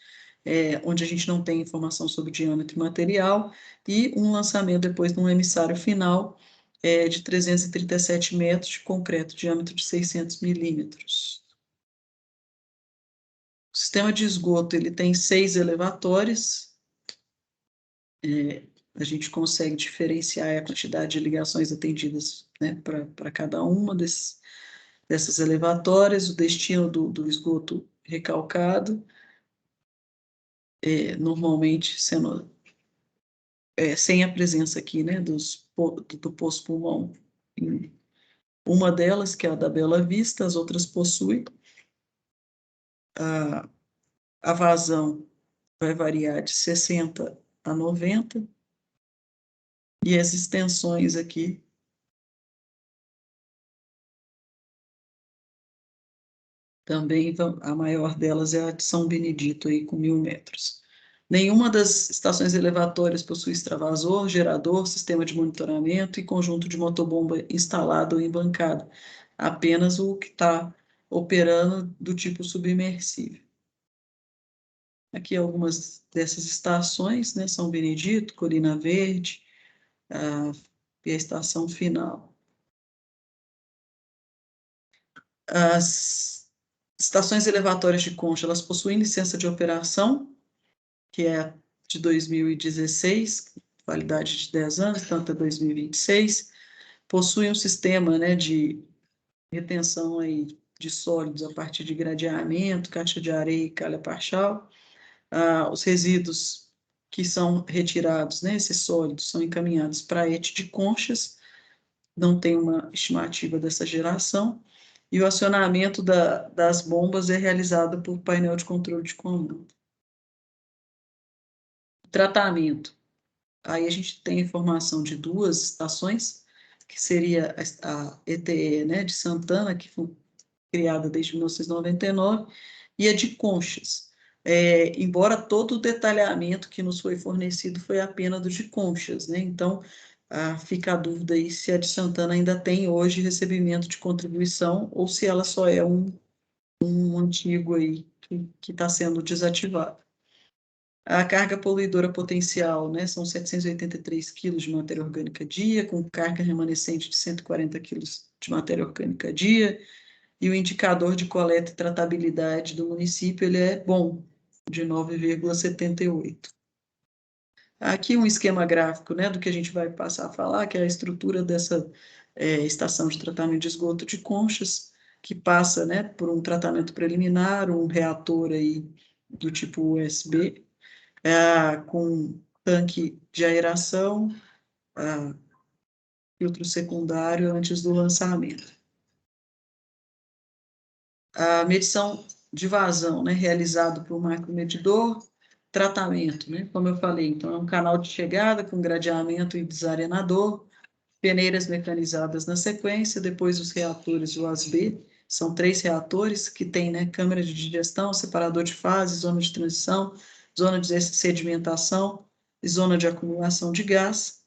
[SPEAKER 2] onde a gente não tem informação sobre diâmetro e material, e um lançamento depois de um emissário final de 337 metros de concreto, diâmetro de 600 milímetros. O sistema de esgoto ele tem 6 elevatórios, a gente consegue diferenciar a quantidade de ligações atendidas, né, para cada uma dessas elevatórias, o destino do esgoto recalcado, normalmente sendo sem a presença aqui, né, do poço pulmão. Uma delas, que é a da Bela Vista, as outras possuem. A vazão vai variar de 60 a 90, e as extensões aqui também a maior delas é a de São Benedito, aí, com 1.000 metros. Nenhuma das estações elevatórias possui extravasor, gerador, sistema de monitoramento e conjunto de motobomba instalado ou embancado. Apenas o que está operando do tipo submersível. Aqui algumas dessas estações, né? São Benedito, Colina Verde, e a estação final. As estações elevatórias de Concha, elas possuem licença de operação, que é de 2016, validade de 10 anos, então até 2026, possui um sistema, né, de retenção aí de sólidos a partir de gradeamento, caixa de areia e calha parcial. Os resíduos que são retirados, né, esses sólidos, são encaminhados para a ET de Conchas, não tem uma estimativa dessa geração, e o acionamento das bombas é realizado por painel de controle de comando. Tratamento. Aí a gente tem informação de 2 estações, que seria a ETE, né, de Santana, que foi criada desde 1999, e a de Conchas. Embora todo o detalhamento que nos foi fornecido foi apenas do de Conchas, né? Então, fica a dúvida aí se a de Santana ainda tem hoje recebimento de contribuição ou se ela só é um antigo aí que está sendo desativado. A carga poluidora potencial, né, são 783 quilos de matéria orgânica dia, com carga remanescente de 140 quilos de matéria orgânica dia, e o indicador de coleta e tratabilidade do município ele é bom, de 9,78. Aqui um esquema gráfico, né, do que a gente vai passar a falar, que é a estrutura dessa estação de tratamento de esgoto de Conchas, que passa, né, por um tratamento preliminar, um reator aí do tipo USB, com tanque de aeração, filtro secundário antes do lançamento. A medição de vazão, né, realizado por macromedidor, tratamento, né, como eu falei, então é um canal de chegada com gradeamento e desarenador, peneiras mecanizadas na sequência, depois os reatores USB, são 3 reatores que tem, né, câmara de digestão, separador de fase, zona de transição, zona de sedimentação e zona de acumulação de gás.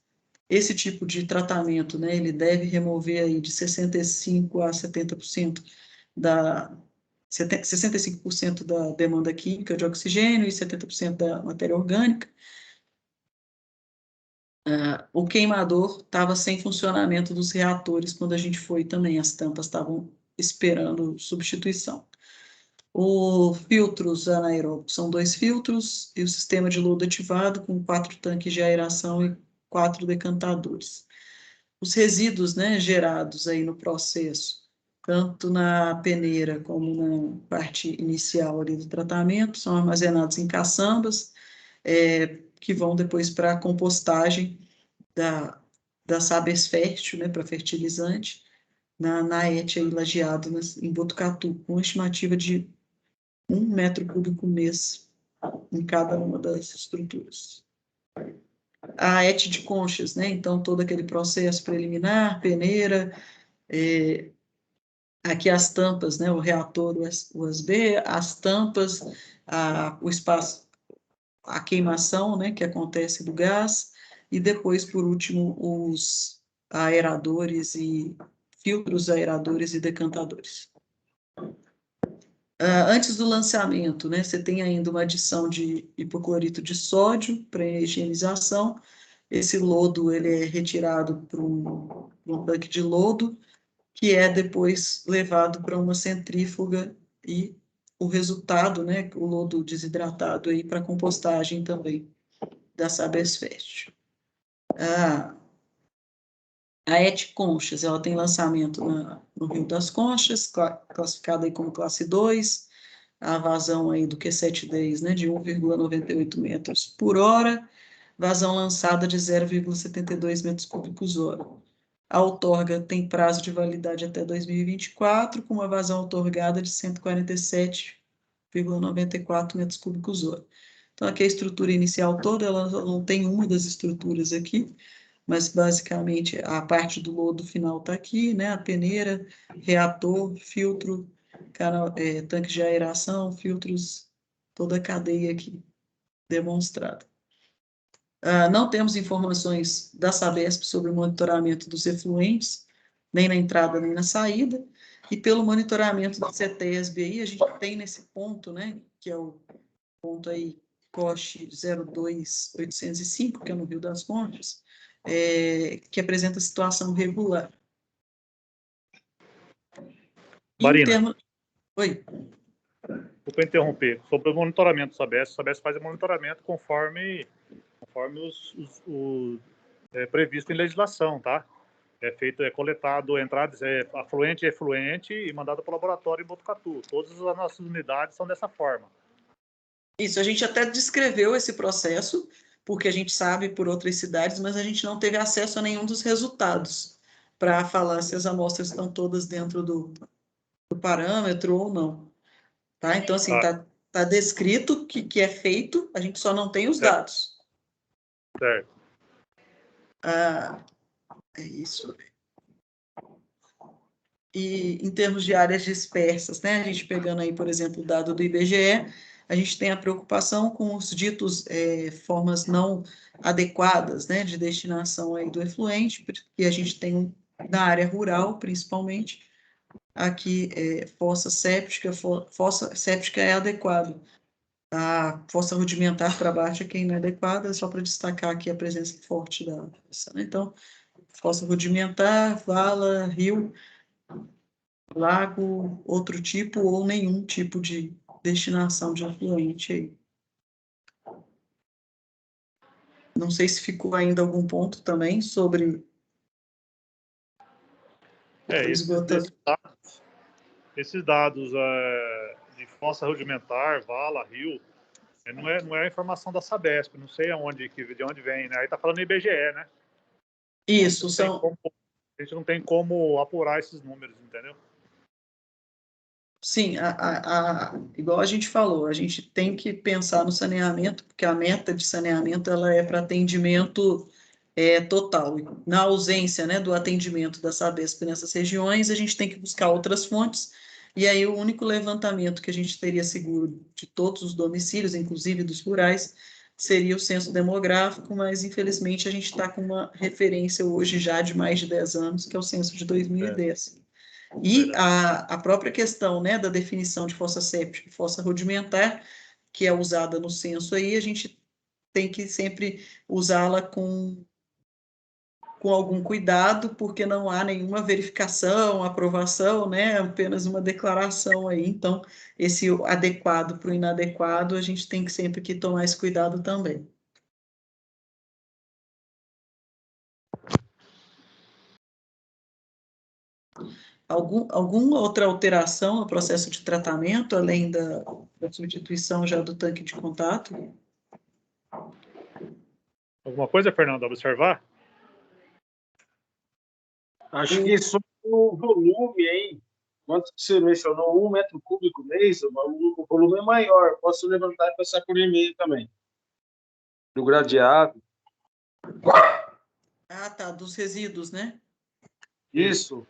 [SPEAKER 2] Esse tipo de tratamento, né, ele deve remover aí de 65% a 70% 65% da demanda química de oxigênio e 70% da matéria orgânica. O queimador estava sem funcionamento dos reatores quando a gente foi também, as tampas estavam esperando substituição. Os filtros anaeróbicos são 2 filtros e o sistema de lodo ativado com 4 tanques de aeração e 4 decantadores. Os resíduos, né, gerados aí no processo, tanto na peneira como na parte inicial ali do tratamento, são armazenados em caçambas, que vão depois para a compostagem da Sabes Fértil, né, para fertilizante, na ET aí lajeado em Botucatu, com estimativa de 1 metro cúbico mês em cada uma das estruturas. A ET de Conchas, né, então todo aquele processo preliminar, peneira, aqui as tampas, né, o reator USB, as tampas, o espaço, a queimação, né, que acontece do gás, e depois, por último, os aeradores e filtros aeradores e decantadores. Antes do lançamento, né, você tem ainda uma adição de hipoclorito de sódio para higienização. Esse lodo ele é retirado para um tanque de lodo, que é depois levado para uma centrífuga e o resultado, né, o lodo desidratado aí para compostagem também da Sabes Fértil. A ET Conchas, ela tem lançamento no Rio das Conchas, classificada aí como classe 2, a vazão aí do Q710, né, de 1,98 metros por hora, vazão lançada de 0,72 metros cúbicos hora. A outorga tem prazo de validade até 2024, com uma vazão outorgada de 147,94 metros cúbicos hora. Então, aqui a estrutura inicial toda, ela não tem uma das estruturas aqui, mas basicamente a parte do lodo final está aqui, né? A peneira, reator, filtro, tanque de aeração, filtros, toda a cadeia aqui demonstrada. Não temos informações da Sabesp sobre o monitoramento dos efluentes, nem na entrada nem na saída, e pelo monitoramento da CETESB aí, a gente tem nesse ponto, né, que é o ponto aí, COSH 02805, que é no Rio das Conchas, que apresenta situação regular.
[SPEAKER 3] Marina,
[SPEAKER 2] Oi.
[SPEAKER 3] desculpa interromper. Sobre o monitoramento do a Sabesp faz o monitoramento conforme previsto em legislação, tá? É coletado entradas, afluente e efluente e mandado para o laboratório em Botucatu. Todas as nossas unidades são dessa forma.
[SPEAKER 2] Isso, a gente até descreveu esse processo, porque a gente sabe por outras cidades, mas a gente não teve acesso a nenhum dos resultados para falar se as amostras estão todas dentro do parâmetro ou não. Tá? Então, assim, tá descrito que é feito, a gente só não tem os dados.
[SPEAKER 3] Certo.
[SPEAKER 2] É isso. E em termos de áreas dispersas, né? A gente pegando aí, por exemplo, o dado do IBGE, a gente tem a preocupação com os ditos formas não adequadas, né, de destinação aí do efluente, porque a gente tem na área rural, principalmente, aqui fossa séptica é adequado. A fossa rudimentar para baixo é que é inadequada, só para destacar aqui a presença forte da fossa, né? Então, fossa rudimentar, vala, rio, lago, outro tipo ou nenhum tipo de destinação de efluente aí. Não sei se ficou ainda algum ponto também sobre
[SPEAKER 3] esses dados de fossa rudimentar, vala, rio, não é a informação da Sabesp, não sei de onde vem, né? Aí tá falando IBGE, né?
[SPEAKER 2] Isso,
[SPEAKER 3] a gente não tem como apurar esses números, entendeu?
[SPEAKER 2] Sim, igual a gente falou, a gente tem que pensar no saneamento, porque a meta de saneamento ela é para atendimento total. Na ausência, né, do atendimento da Sabesp nessas regiões, a gente tem que buscar outras fontes, e aí o único levantamento que a gente teria seguro de todos os domicílios, inclusive dos rurais, seria o censo demográfico, mas infelizmente a gente está com uma referência hoje já de mais de 10 anos, que é o censo de 2010. E a própria questão, né, da definição de fossa séptica e fossa rudimentar, que é usada no censo aí, a gente tem que sempre usá-la com algum cuidado, porque não há nenhuma verificação, aprovação, né, apenas uma declaração aí. Então, esse adequado para o inadequado, a gente tem que sempre que tomar esse cuidado também. Alguma outra alteração no processo de tratamento, além da substituição já do tanque de contato?
[SPEAKER 3] Alguma coisa, Fernando, a observar?
[SPEAKER 4] Acho que sobre o volume aí, quanto você mencionou, 1 metro cúbico mês, o volume é maior. Posso levantar e passar por e-mail também. Do gradeado.
[SPEAKER 2] Ah, tá, dos resíduos, né?
[SPEAKER 4] Isso.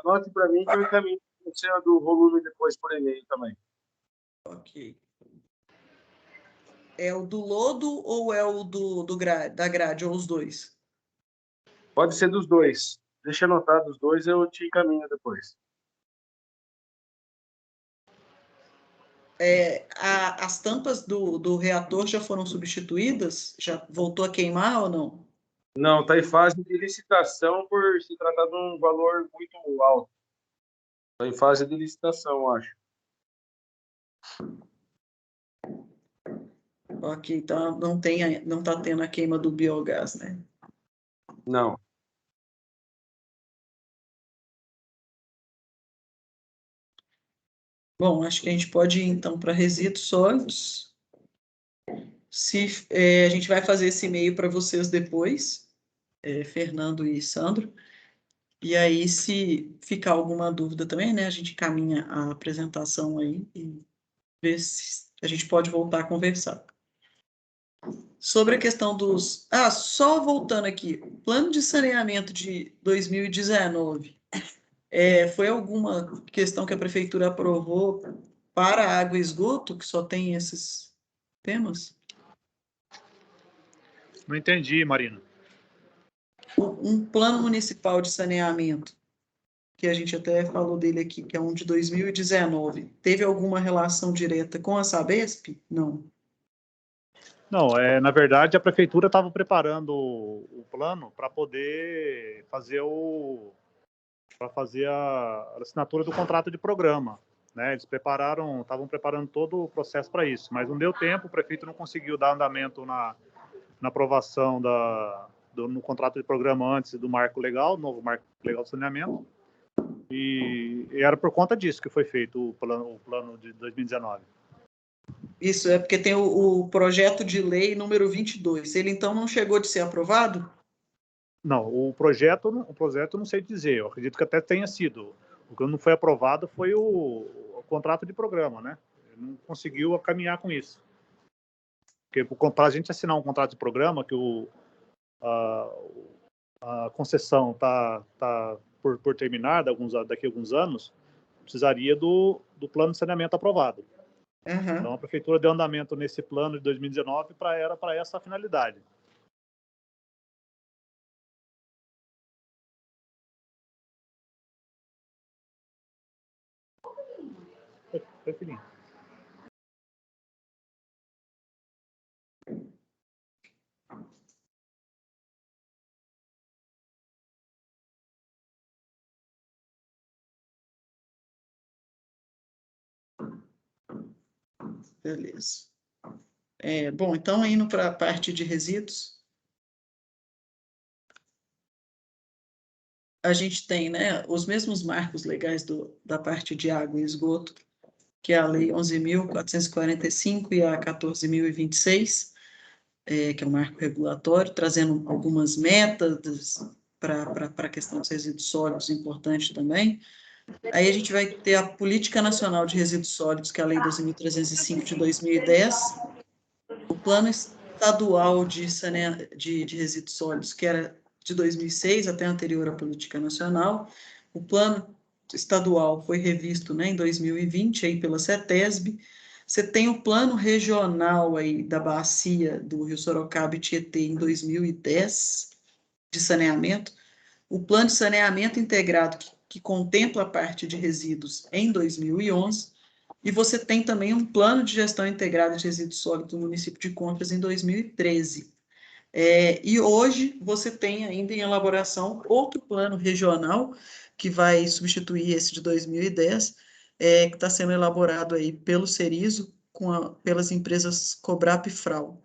[SPEAKER 4] Anote para mim que eu encaminho você do volume depois por e-mail também.
[SPEAKER 2] Ok. É o do lodo ou é o da grade, ou os dois?
[SPEAKER 4] Pode ser dos dois. Deixa anotado os dois, eu te encaminho depois.
[SPEAKER 2] As tampas do reator já foram substituídas? Já voltou a queimar ou não?
[SPEAKER 4] Não, está em fase de licitação por se tratar de um valor muito alto. Está em fase de licitação, acho.
[SPEAKER 2] Ok, então não está tendo a queima do biogás, né?
[SPEAKER 4] Não.
[SPEAKER 2] Bom, acho que a gente pode ir, então, para resíduos sólidos. A gente vai fazer esse e-mail para vocês depois, Fernando e Sandro. E aí, se ficar alguma dúvida também, né, a gente caminha a apresentação aí e vê se a gente pode voltar a conversar. Sobre a questão dos... só voltando aqui, o plano de saneamento de 2019, foi alguma questão que a prefeitura aprovou para água e esgoto, que só tem esses temas?
[SPEAKER 3] Não entendi, Marina.
[SPEAKER 2] Um plano municipal de saneamento, que a gente até falou dele aqui, que é um de 2019, teve alguma relação direta com a Sabesp? Não.
[SPEAKER 3] Não, na verdade, a prefeitura estava preparando o plano para poder fazer a assinatura do contrato de programa. Né? Eles estavam preparando todo o processo para isso, mas não deu tempo, o prefeito não conseguiu dar andamento na aprovação no contrato de programa antes do marco legal, novo marco legal de saneamento, e era por conta disso que foi feito o plano de 2019.
[SPEAKER 2] Isso é porque tem o projeto de lei número 22. Ele, então, não chegou de ser aprovado?
[SPEAKER 3] Não, o projeto não sei dizer, eu acredito que até tenha sido. O que não foi aprovado foi o contrato de programa, né? Ele não conseguiu caminhar com isso. Porque para a gente assinar um contrato de programa, que a concessão está por terminar daqui a alguns anos, precisaria do plano de saneamento aprovado.
[SPEAKER 2] Uhum.
[SPEAKER 3] Então, a prefeitura deu andamento nesse plano de 2019 para essa finalidade. Foi, filhinho.
[SPEAKER 2] Beleza. Bom, então, indo para a parte de resíduos, a gente tem, né, os mesmos marcos legais da parte de água e esgoto, que é a Lei 11.445 e a 14.026, que é o marco regulatório, trazendo algumas metas para a questão dos resíduos sólidos, importante também. Aí a gente vai ter a Política Nacional de Resíduos Sólidos, que é a Lei 12.305 de 2010, o Plano Estadual de Resíduos Sólidos, que era de 2006, até anterior à Política Nacional. O Plano Estadual foi revisto, né, em 2020 aí pela CETESB. Você tem o Plano Regional aí da Bacia do Rio Sorocaba e Tietê em 2010, de saneamento. O Plano de Saneamento Integrado, que contempla a parte de resíduos, em 2011. E você tem também um plano de gestão integrada de resíduos sólidos do município de Contas em 2013. E hoje você tem ainda em elaboração outro plano regional, que vai substituir esse de 2010, que está sendo elaborado aí pelo Cerizo, pelas empresas Cobrap e Frau.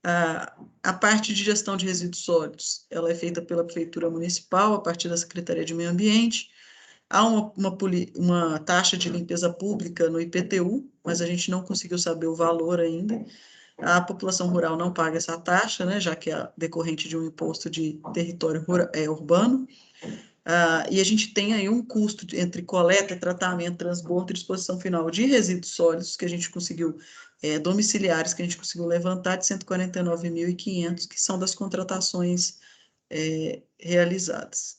[SPEAKER 2] A parte de gestão de resíduos sólidos, ela é feita pela Prefeitura Municipal, a partir da Secretaria de Meio Ambiente. Há uma taxa de limpeza pública no IPTU, mas a gente não conseguiu saber o valor ainda. A população rural não paga essa taxa, né, já que é decorrente de um imposto de território urbano. E a gente tem aí um custo entre coleta, tratamento, transbordo e disposição final de resíduos sólidos que a gente conseguiu, domiciliares que a gente conseguiu levantar de 149.500, que são das contratações realizadas.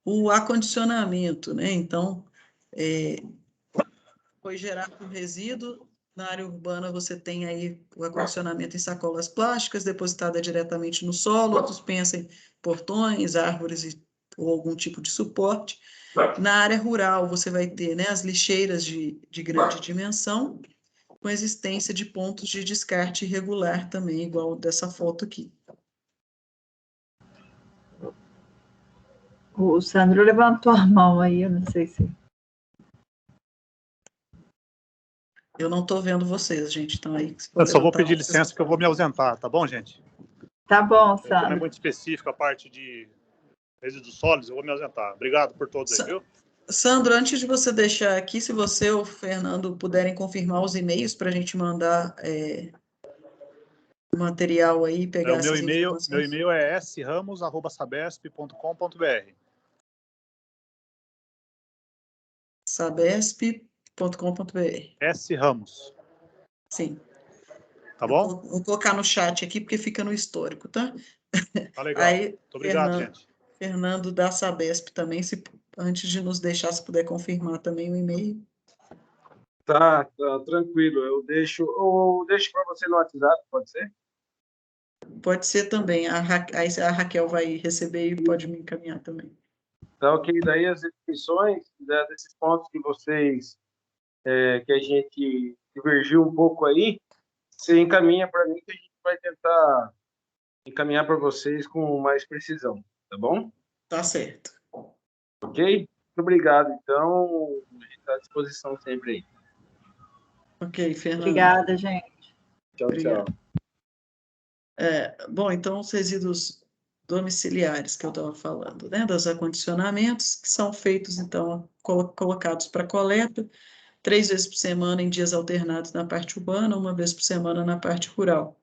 [SPEAKER 2] O acondicionamento, né? Então, foi gerado um resíduo. Na área urbana, você tem aí o acondicionamento em sacolas plásticas, depositada diretamente no solo, outros pensam em portões, árvores ou algum tipo de suporte. Na área rural, você vai ter, né, as lixeiras de grande dimensão, com existência de pontos de descarte irregular também, igual dessa foto aqui.
[SPEAKER 1] O Sandro levantou a mão aí, eu não sei se...
[SPEAKER 2] Eu não estou vendo vocês, gente. Então aí.
[SPEAKER 3] Eu só vou pedir licença que eu vou me ausentar, tá bom, gente?
[SPEAKER 1] Tá bom,
[SPEAKER 3] Como é
[SPEAKER 1] Sandro.
[SPEAKER 3] muito específico a parte de resíduos sólidos, eu vou me ausentar. Obrigado por todos aí, viu?
[SPEAKER 2] Sandro, antes de você deixar aqui, se você ou o Fernando puderem confirmar os e-mails para a gente mandar o material aí, pegar essas informações.
[SPEAKER 3] Meu e-mail é sramos@sabesp.com.br.
[SPEAKER 2] sabesp.com.br.
[SPEAKER 3] sramos.
[SPEAKER 2] Sim.
[SPEAKER 3] Tá bom?
[SPEAKER 2] Vou colocar no chat aqui, porque fica no histórico, tá?
[SPEAKER 3] Tá legal.
[SPEAKER 2] Aí,
[SPEAKER 3] Muito obrigado, gente.
[SPEAKER 2] Fernando da Sabesp também, antes de nos deixar, se puder confirmar também o e-mail.
[SPEAKER 4] Tá tranquilo. Eu deixo para você no WhatsApp, pode ser?
[SPEAKER 2] Pode ser também. Aí a Raquel vai receber e pode me encaminhar também.
[SPEAKER 4] Tá ok. Daí as definições desses pontos que vocês, que a gente divergiu um pouco aí, você encaminha para mim que a gente vai tentar encaminhar para vocês com mais precisão, tá bom?
[SPEAKER 2] Tá certo.
[SPEAKER 4] Ok? Muito obrigado, então. A gente está à disposição sempre aí.
[SPEAKER 2] Ok, Fernando.
[SPEAKER 1] Obrigada, gente.
[SPEAKER 4] Tchau,
[SPEAKER 2] Obrigado.
[SPEAKER 4] tchau.
[SPEAKER 2] Bom, então, os resíduos domiciliares que eu estava falando, né, dos acondicionamentos, que são feitos, então, colocados para coleta, 3 vezes por semana em dias alternados na parte urbana, 1 vez por semana na parte rural.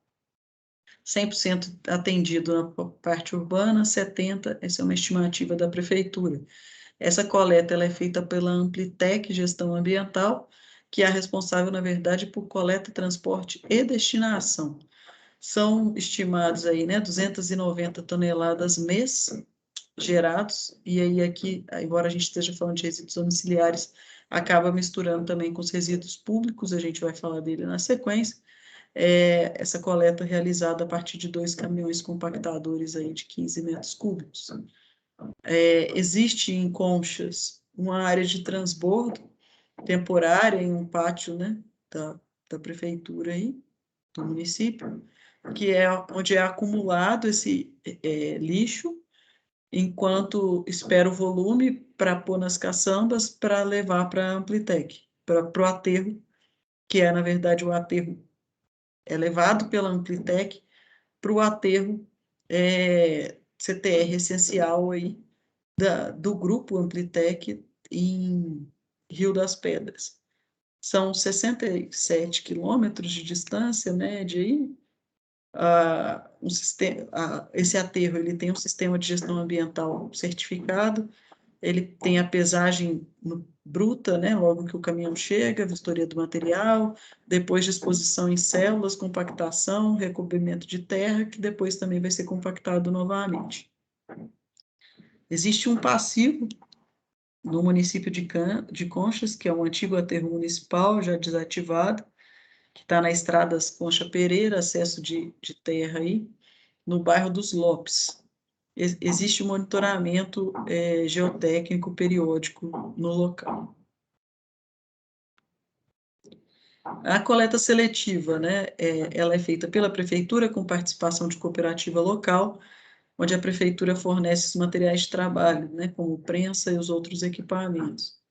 [SPEAKER 2] 100% atendido na parte urbana, 70%, essa é uma estimativa da prefeitura. Essa coleta ela é feita pela Amplitec Gestão Ambiental, que é a responsável, na verdade, por coleta, transporte e destinação. São estimados aí, né, 290 toneladas mês gerados, e aí aqui, embora a gente esteja falando de resíduos domiciliares, acaba misturando também com os resíduos públicos, a gente vai falar dele na sequência. Essa coleta realizada a partir de 2 caminhões compactadores aí de 15 metros cúbicos. Existe em Conchas uma área de transbordo temporária em um pátio, né, da prefeitura aí, do município, que é onde é acumulado esse lixo, enquanto espera o volume para pôr nas caçambas para levar para a Amplitec, para o aterro, que é, na verdade, o aterro é levado pela Amplitec para o aterro CTR essencial aí do grupo Amplitec em Rio das Pedras. São 67 quilômetros de distância média aí. Esse aterro ele tem um sistema de gestão ambiental certificado, ele tem a pesagem bruta, né, logo que o caminhão chega, vistoria do material, depois disposição em células, compactação, recobrimento de terra, que depois também vai ser compactado novamente. Existe um passivo no município de Conchas, que é um antigo aterro municipal, já desativado, que está na estrada Concha Pereira, acesso de terra aí, no bairro dos Lopes. Existe um monitoramento geotécnico periódico no local. A coleta seletiva, né, ela é feita pela prefeitura com participação de cooperativa local, onde a prefeitura fornece os materiais de trabalho, né, como prensa e os outros equipamentos.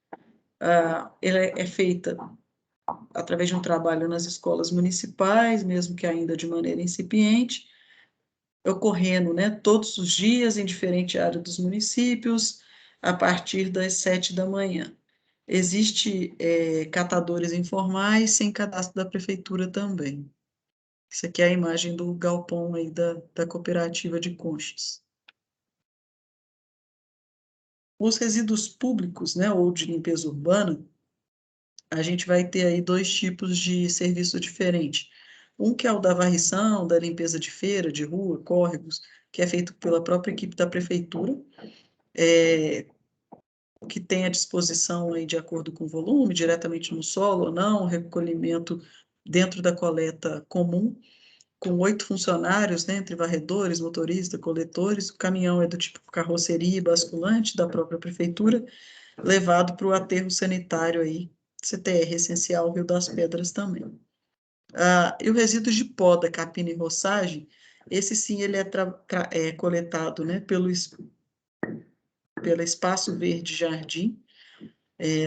[SPEAKER 2] Ela é feita através de um trabalho nas escolas municipais, mesmo que ainda de maneira incipiente, ocorrendo, né, todos os dias em diferente área dos municípios, a partir das 7 da manhã. Existe catadores informais sem cadastro da prefeitura também. Isso aqui é a imagem do galpão aí da cooperativa de Conchas. Os resíduos públicos, né, ou de limpeza urbana, a gente vai ter aí 2 tipos de serviço diferente. Um que é o da varrição, da limpeza de feira, de rua, córregos, que é feito pela própria equipe da prefeitura, que tem à disposição aí de acordo com o volume, diretamente no solo ou não, recolhimento dentro da coleta comum, com 8 funcionários, né, entre varredores, motoristas, coletores. O caminhão é do tipo carroceria e basculante da própria prefeitura, levado para o aterro sanitário aí, CTR essencial Rio das Pedras também. E o resíduo de poda, capina e roçagem, esse sim ele é coletado, né, pelo Espaço Verde Jardim,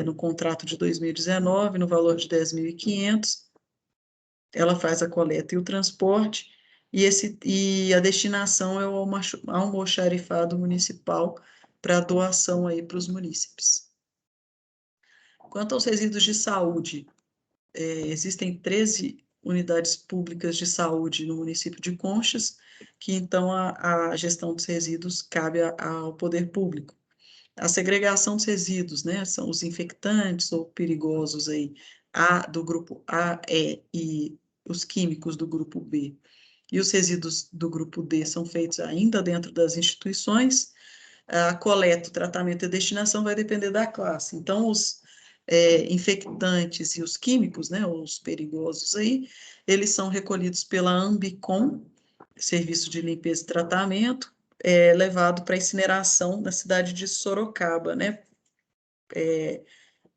[SPEAKER 2] no contrato de 2019, no valor de 10.500. Ela faz a coleta e o transporte, e a destinação é o almoxarifado municipal para doação aí para os munícipes. Quanto aos resíduos de saúde, existem 13 unidades públicas de saúde no município de Conchas, que então a gestão dos resíduos cabe ao poder público. A segregação dos resíduos, né, são os infectantes ou perigosos aí, do grupo A, E e os químicos do grupo B. E os resíduos do grupo D são feitos ainda dentro das instituições. A coleta, o tratamento e a destinação vai depender da classe. Então, os infectantes e os químicos, né, os perigosos aí, eles são recolhidos pela Ambicom, Serviço de Limpeza e Tratamento, levado para incineração na cidade de Sorocaba, né?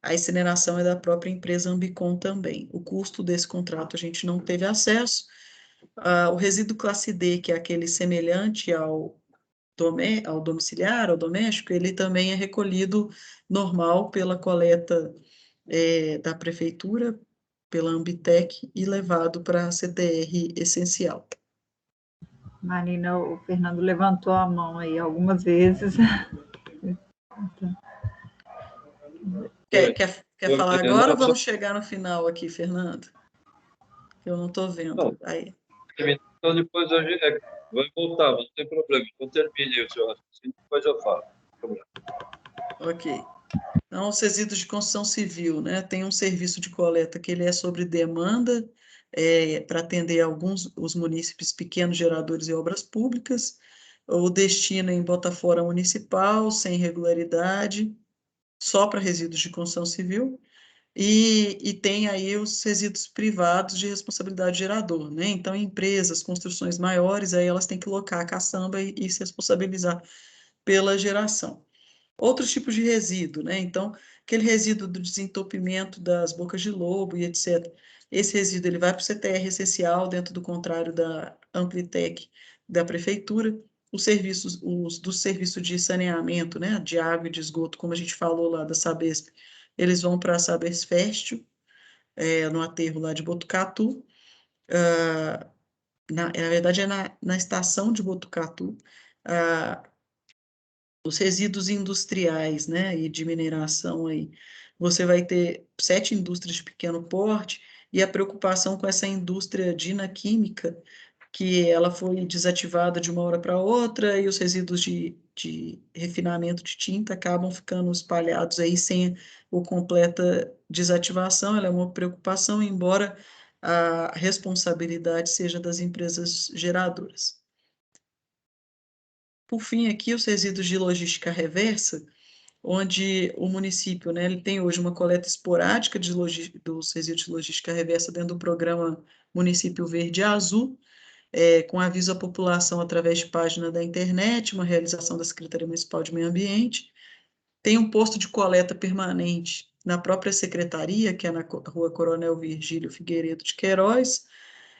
[SPEAKER 2] A incineração é da própria empresa Ambicom também. O custo desse contrato a gente não teve acesso. O resíduo classe D, que é aquele semelhante ao domiciliar, ao doméstico, ele também é recolhido normal pela coleta da prefeitura, pela Ambitec, e levado para a CTR essencial.
[SPEAKER 1] Marina, o Fernando levantou a mão aí algumas vezes.
[SPEAKER 2] Quer falar agora ou vamos chegar no final aqui, Fernando? Eu não estou vendo.
[SPEAKER 6] Não.
[SPEAKER 2] Aí.
[SPEAKER 6] Então, depois a gente vai voltar, não tem problema. Então, termine o seu raciocínio, depois eu falo.
[SPEAKER 2] Ok. Então, os resíduos de construção civil, né? Tem um serviço de coleta que ele é sobre demanda, para atender os munícipes pequenos geradores e obras públicas, o destino em Botafora Municipal, sem regularidade, só para resíduos de construção civil, e tem aí os resíduos privados de responsabilidade gerador, né? Então, empresas, construções maiores, aí elas têm que locar a caçamba e se responsabilizar pela geração. Outros tipos de resíduo, né? Então, aquele resíduo do desentupimento das bocas de lobo e etc. Esse resíduo ele vai para o CTR essencial, dentro do contrário da Amplitec da prefeitura. Os serviços, do serviço de saneamento, né? De água e de esgoto, como a gente falou lá da Sabesp, eles vão para a Sabesfértil, no aterro lá de Botucatu. Na verdade, é na estação de Botucatu. Os resíduos industriais, né, e de mineração aí, você vai ter 7 indústrias de pequeno porte, e a preocupação com essa indústria dinaquímica, que ela foi desativada de uma hora para outra, e os resíduos de refinamento de tinta acabam ficando espalhados aí sem o completa desativação. Ela é uma preocupação, embora a responsabilidade seja das empresas geradoras. Por fim, aqui, os resíduos de logística reversa, onde o município, né, ele tem hoje uma coleta esporádica dos resíduos de logística reversa dentro do programa Município Verde e Azul, com aviso à população através de página da internet, uma realização da Secretaria Municipal de Meio Ambiente. Tem um posto de coleta permanente na própria secretaria, que é na Rua Coronel Virgílio Figueiredo de Queiroz,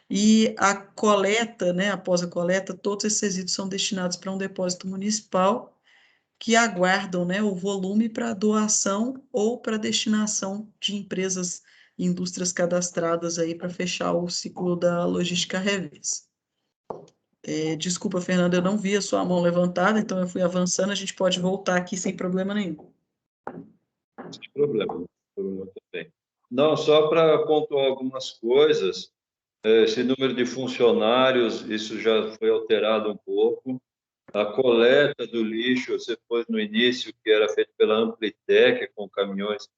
[SPEAKER 2] e a coleta, né, após a coleta, todos esses resíduos são destinados para um depósito municipal, que aguardam, né, o volume para doação ou para destinação de empresas e indústrias cadastradas aí para fechar o ciclo da logística reversa. Desculpa, Fernanda, eu não vi a sua mão levantada, então eu fui avançando, a gente pode voltar aqui sem problema nenhum.
[SPEAKER 6] Sem problema também. Não, só para pontuar algumas coisas, esse número de funcionários, isso já foi alterado um pouco. A coleta do lixo, você pôs no início, que era feita pela Amplitec, com caminhões,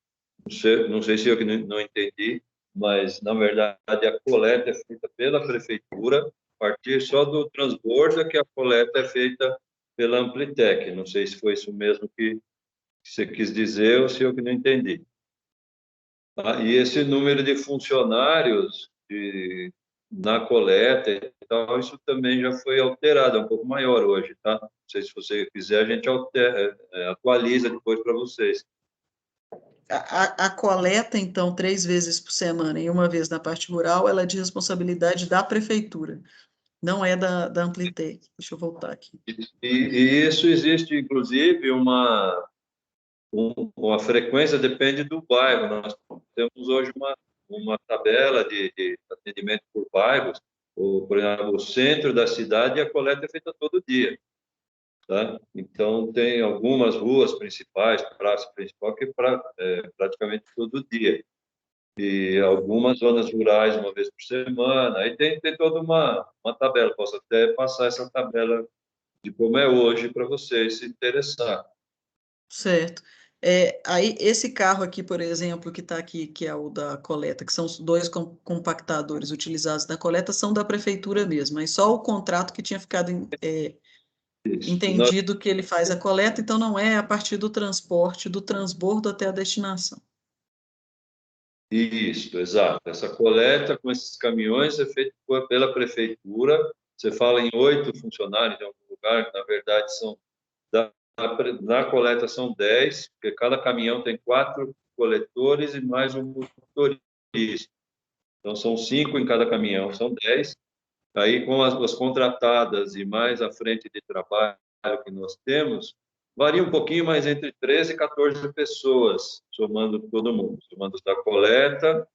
[SPEAKER 6] não sei se eu que não entendi, mas, na verdade, a coleta é feita pela prefeitura, a partir só do transbordo, que a coleta é feita pela Amplitec. Não sei se foi isso mesmo que você quis dizer ou se eu que não entendi. E esse número de funcionários na coleta e tal, isso também já foi alterado, é um pouco maior hoje, tá? Não sei se você quiser, a gente atualiza depois para vocês.
[SPEAKER 2] A coleta, então, 3 vezes por semana e uma vez na parte rural, ela é de responsabilidade da prefeitura, não é da Amplitec. Deixa eu voltar aqui.
[SPEAKER 6] E isso existe, inclusive, uma A frequência depende do bairro. Nós temos hoje uma tabela de atendimento por bairros. Por exemplo, o centro da cidade, a coleta é feita todo dia. Tá? Então, tem algumas ruas principais, praça principal, que praticamente todo dia. E algumas zonas rurais, uma vez por semana. Aí tem toda uma tabela. Posso até passar essa tabela de como é hoje para vocês se interessar.
[SPEAKER 2] Certo. Aí, esse carro aqui, por exemplo, que está aqui, que é o da coleta, que são os dois compactadores utilizados na coleta, são da prefeitura mesmo. Aí só o contrato que tinha ficado
[SPEAKER 6] Isso.
[SPEAKER 2] entendido que ele faz a coleta, então não é a partir do transporte, do transbordo até a destinação.
[SPEAKER 6] Isso, exato. Essa coleta com esses caminhões é feita pela prefeitura. Você fala em 8 funcionários em algum lugar, na verdade na coleta são 10, porque cada caminhão tem 4 coletores e mais um motorista. Então são 5 em cada caminhão, são 10. Aí com as contratadas e mais a frente de trabalho que nós temos, varia um pouquinho, mas entre 13 e 14 pessoas, somando todo mundo, somando da coleta,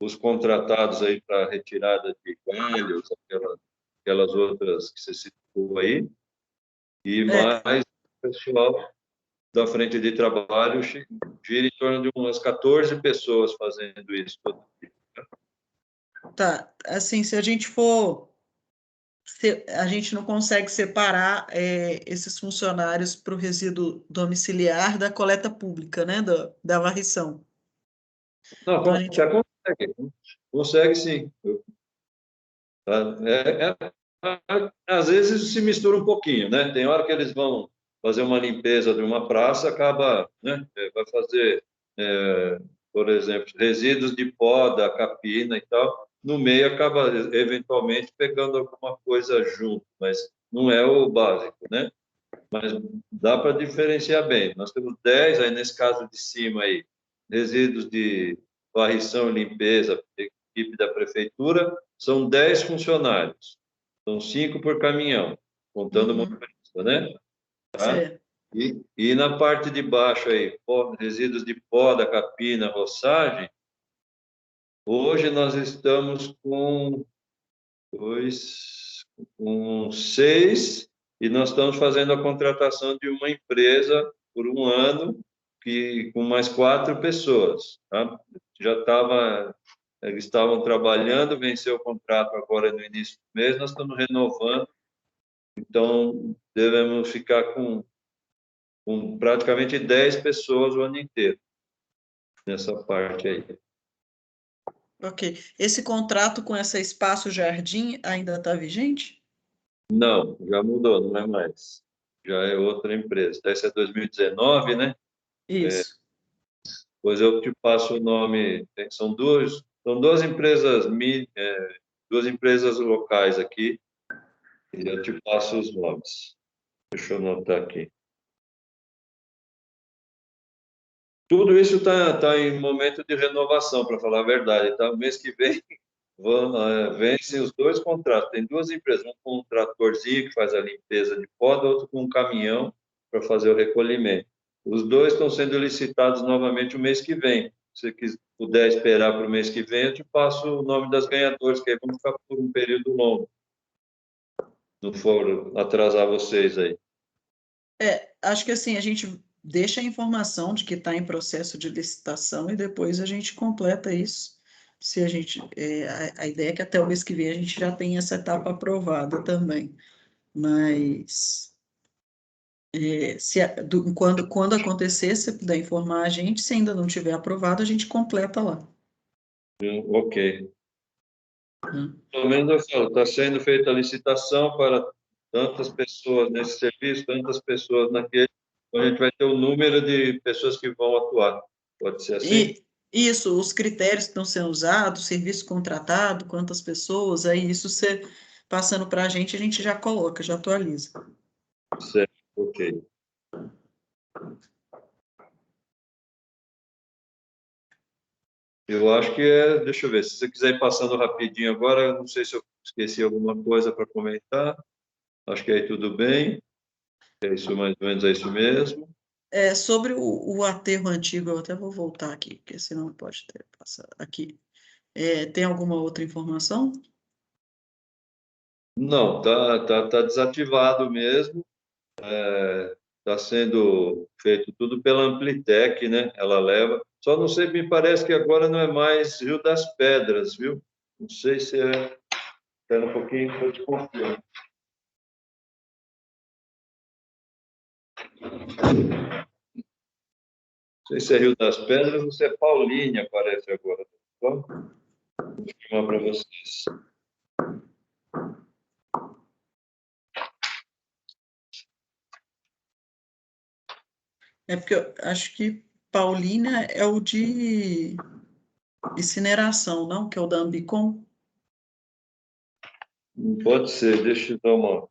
[SPEAKER 6] os contratados aí para retirada de galhos, aquelas outras que você citou aí, e mais o pessoal da frente de trabalho, gira em torno de umas 14 pessoas fazendo isso todo dia.
[SPEAKER 2] Tá, assim, se a gente a gente não consegue separar esses funcionários para o resíduo domiciliar da coleta pública, né, da varrição.
[SPEAKER 6] Não,
[SPEAKER 2] Então, a gente...
[SPEAKER 6] consegue sim. Às vezes se mistura um pouquinho, né? Tem hora que eles vão fazer uma limpeza de uma praça, acaba, né? Vai fazer, por exemplo, resíduos de pó da capina e tal, no meio acaba eventualmente pegando alguma coisa junto, mas não é o básico, né? Mas dá para diferenciar bem. Nós temos 10, aí nesse caso de cima aí, resíduos de varrição e limpeza, equipe da prefeitura, são 10 funcionários. São 5 por caminhão, contando o motorista, né? Tá? E na parte de baixo aí, resíduos de pó da capina, roçagem, hoje nós estamos com 6, e nós estamos fazendo a contratação de uma empresa por um ano, com mais 4 pessoas. Tá? Eles estavam trabalhando, venceu o contrato agora no início do mês, nós estamos renovando, então devemos ficar com praticamente 10 pessoas o ano inteiro, nessa parte aí.
[SPEAKER 2] Ok. Esse contrato com essa Espaço Jardim ainda está vigente?
[SPEAKER 6] Não, já mudou, não é mais. Já é outra empresa. Essa é 2019, né?
[SPEAKER 2] Isso.
[SPEAKER 6] Pois eu te passo o nome. São duas empresas, duas empresas locais aqui, e eu te passo os nomes. Deixa eu anotar aqui. Tudo isso tá em momento de renovação, para falar a verdade. Tá? O mês que vem vencem os 2 contratos. Tem 2 empresas, um com um tratorzinho que faz a limpeza de pó, outro com um caminhão para fazer o recolhimento. Os 2 estão sendo licitados novamente o mês que vem. Se você puder esperar para o mês que vem, eu te passo o nome das ganhadoras, que aí vão ficar por um período longo. Não for atrasar vocês aí.
[SPEAKER 2] Acho que assim, a gente deixa a informação de que está em processo de licitação e depois a gente completa isso. Se a gente, a ideia é que até o mês que vem a gente já tenha essa etapa aprovada também. Mas quando acontecer, se puder informar a gente, se ainda não tiver aprovado, a gente completa lá.
[SPEAKER 6] Ok. Pelo menos eu falo, está sendo feita a licitação para tantas pessoas nesse serviço, tantas pessoas naquele, então a gente vai ter o número de pessoas que vão atuar. Pode ser assim?
[SPEAKER 2] Isso, os critérios que estão sendo usados, serviço contratado, quantas pessoas, aí isso você passando para a gente já coloca, já atualiza.
[SPEAKER 6] Certo, ok. Eu acho que deixa eu ver, se você quiser ir passando rapidinho agora, eu não sei se eu esqueci alguma coisa para comentar, acho que aí tudo bem, é isso mais ou menos, é isso mesmo.
[SPEAKER 2] Sobre o aterro antigo, eu até vou voltar aqui, porque senão pode ter passado aqui. Tem alguma outra informação?
[SPEAKER 6] Não, tá desativado mesmo. Está sendo feito tudo pela Amplitec, né? Ela leva. Só não sei, me parece que agora não é mais Rio das Pedras, viu? Não sei se é. Espera um pouquinho que eu te confirmo. Não sei se é Rio das Pedras ou se é Paulínia, parece agora. Vou confirmar para vocês.
[SPEAKER 2] Porque eu acho que Paulínia é o de incineração, não? Que é o da Ambicom?
[SPEAKER 6] Pode ser, deixa eu dar uma.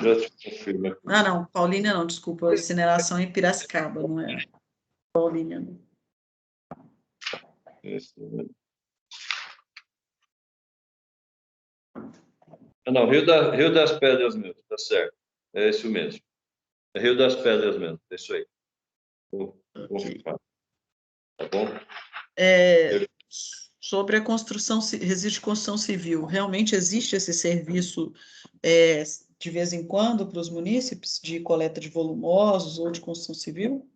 [SPEAKER 6] Já te confirmo aqui.
[SPEAKER 2] Ah, não, Paulínia não, desculpa, incineração em Piracicaba, não é Paulínia, não.
[SPEAKER 6] Não, Rio das Pedras mesmo, tá certo. É isso mesmo. É Rio das Pedras mesmo, é isso aí. Vou confirmar. Tá bom?
[SPEAKER 2] Sobre a construção, resíduo de construção civil, realmente existe esse serviço de vez em quando para os munícipes de coleta de volumosos ou de construção civil?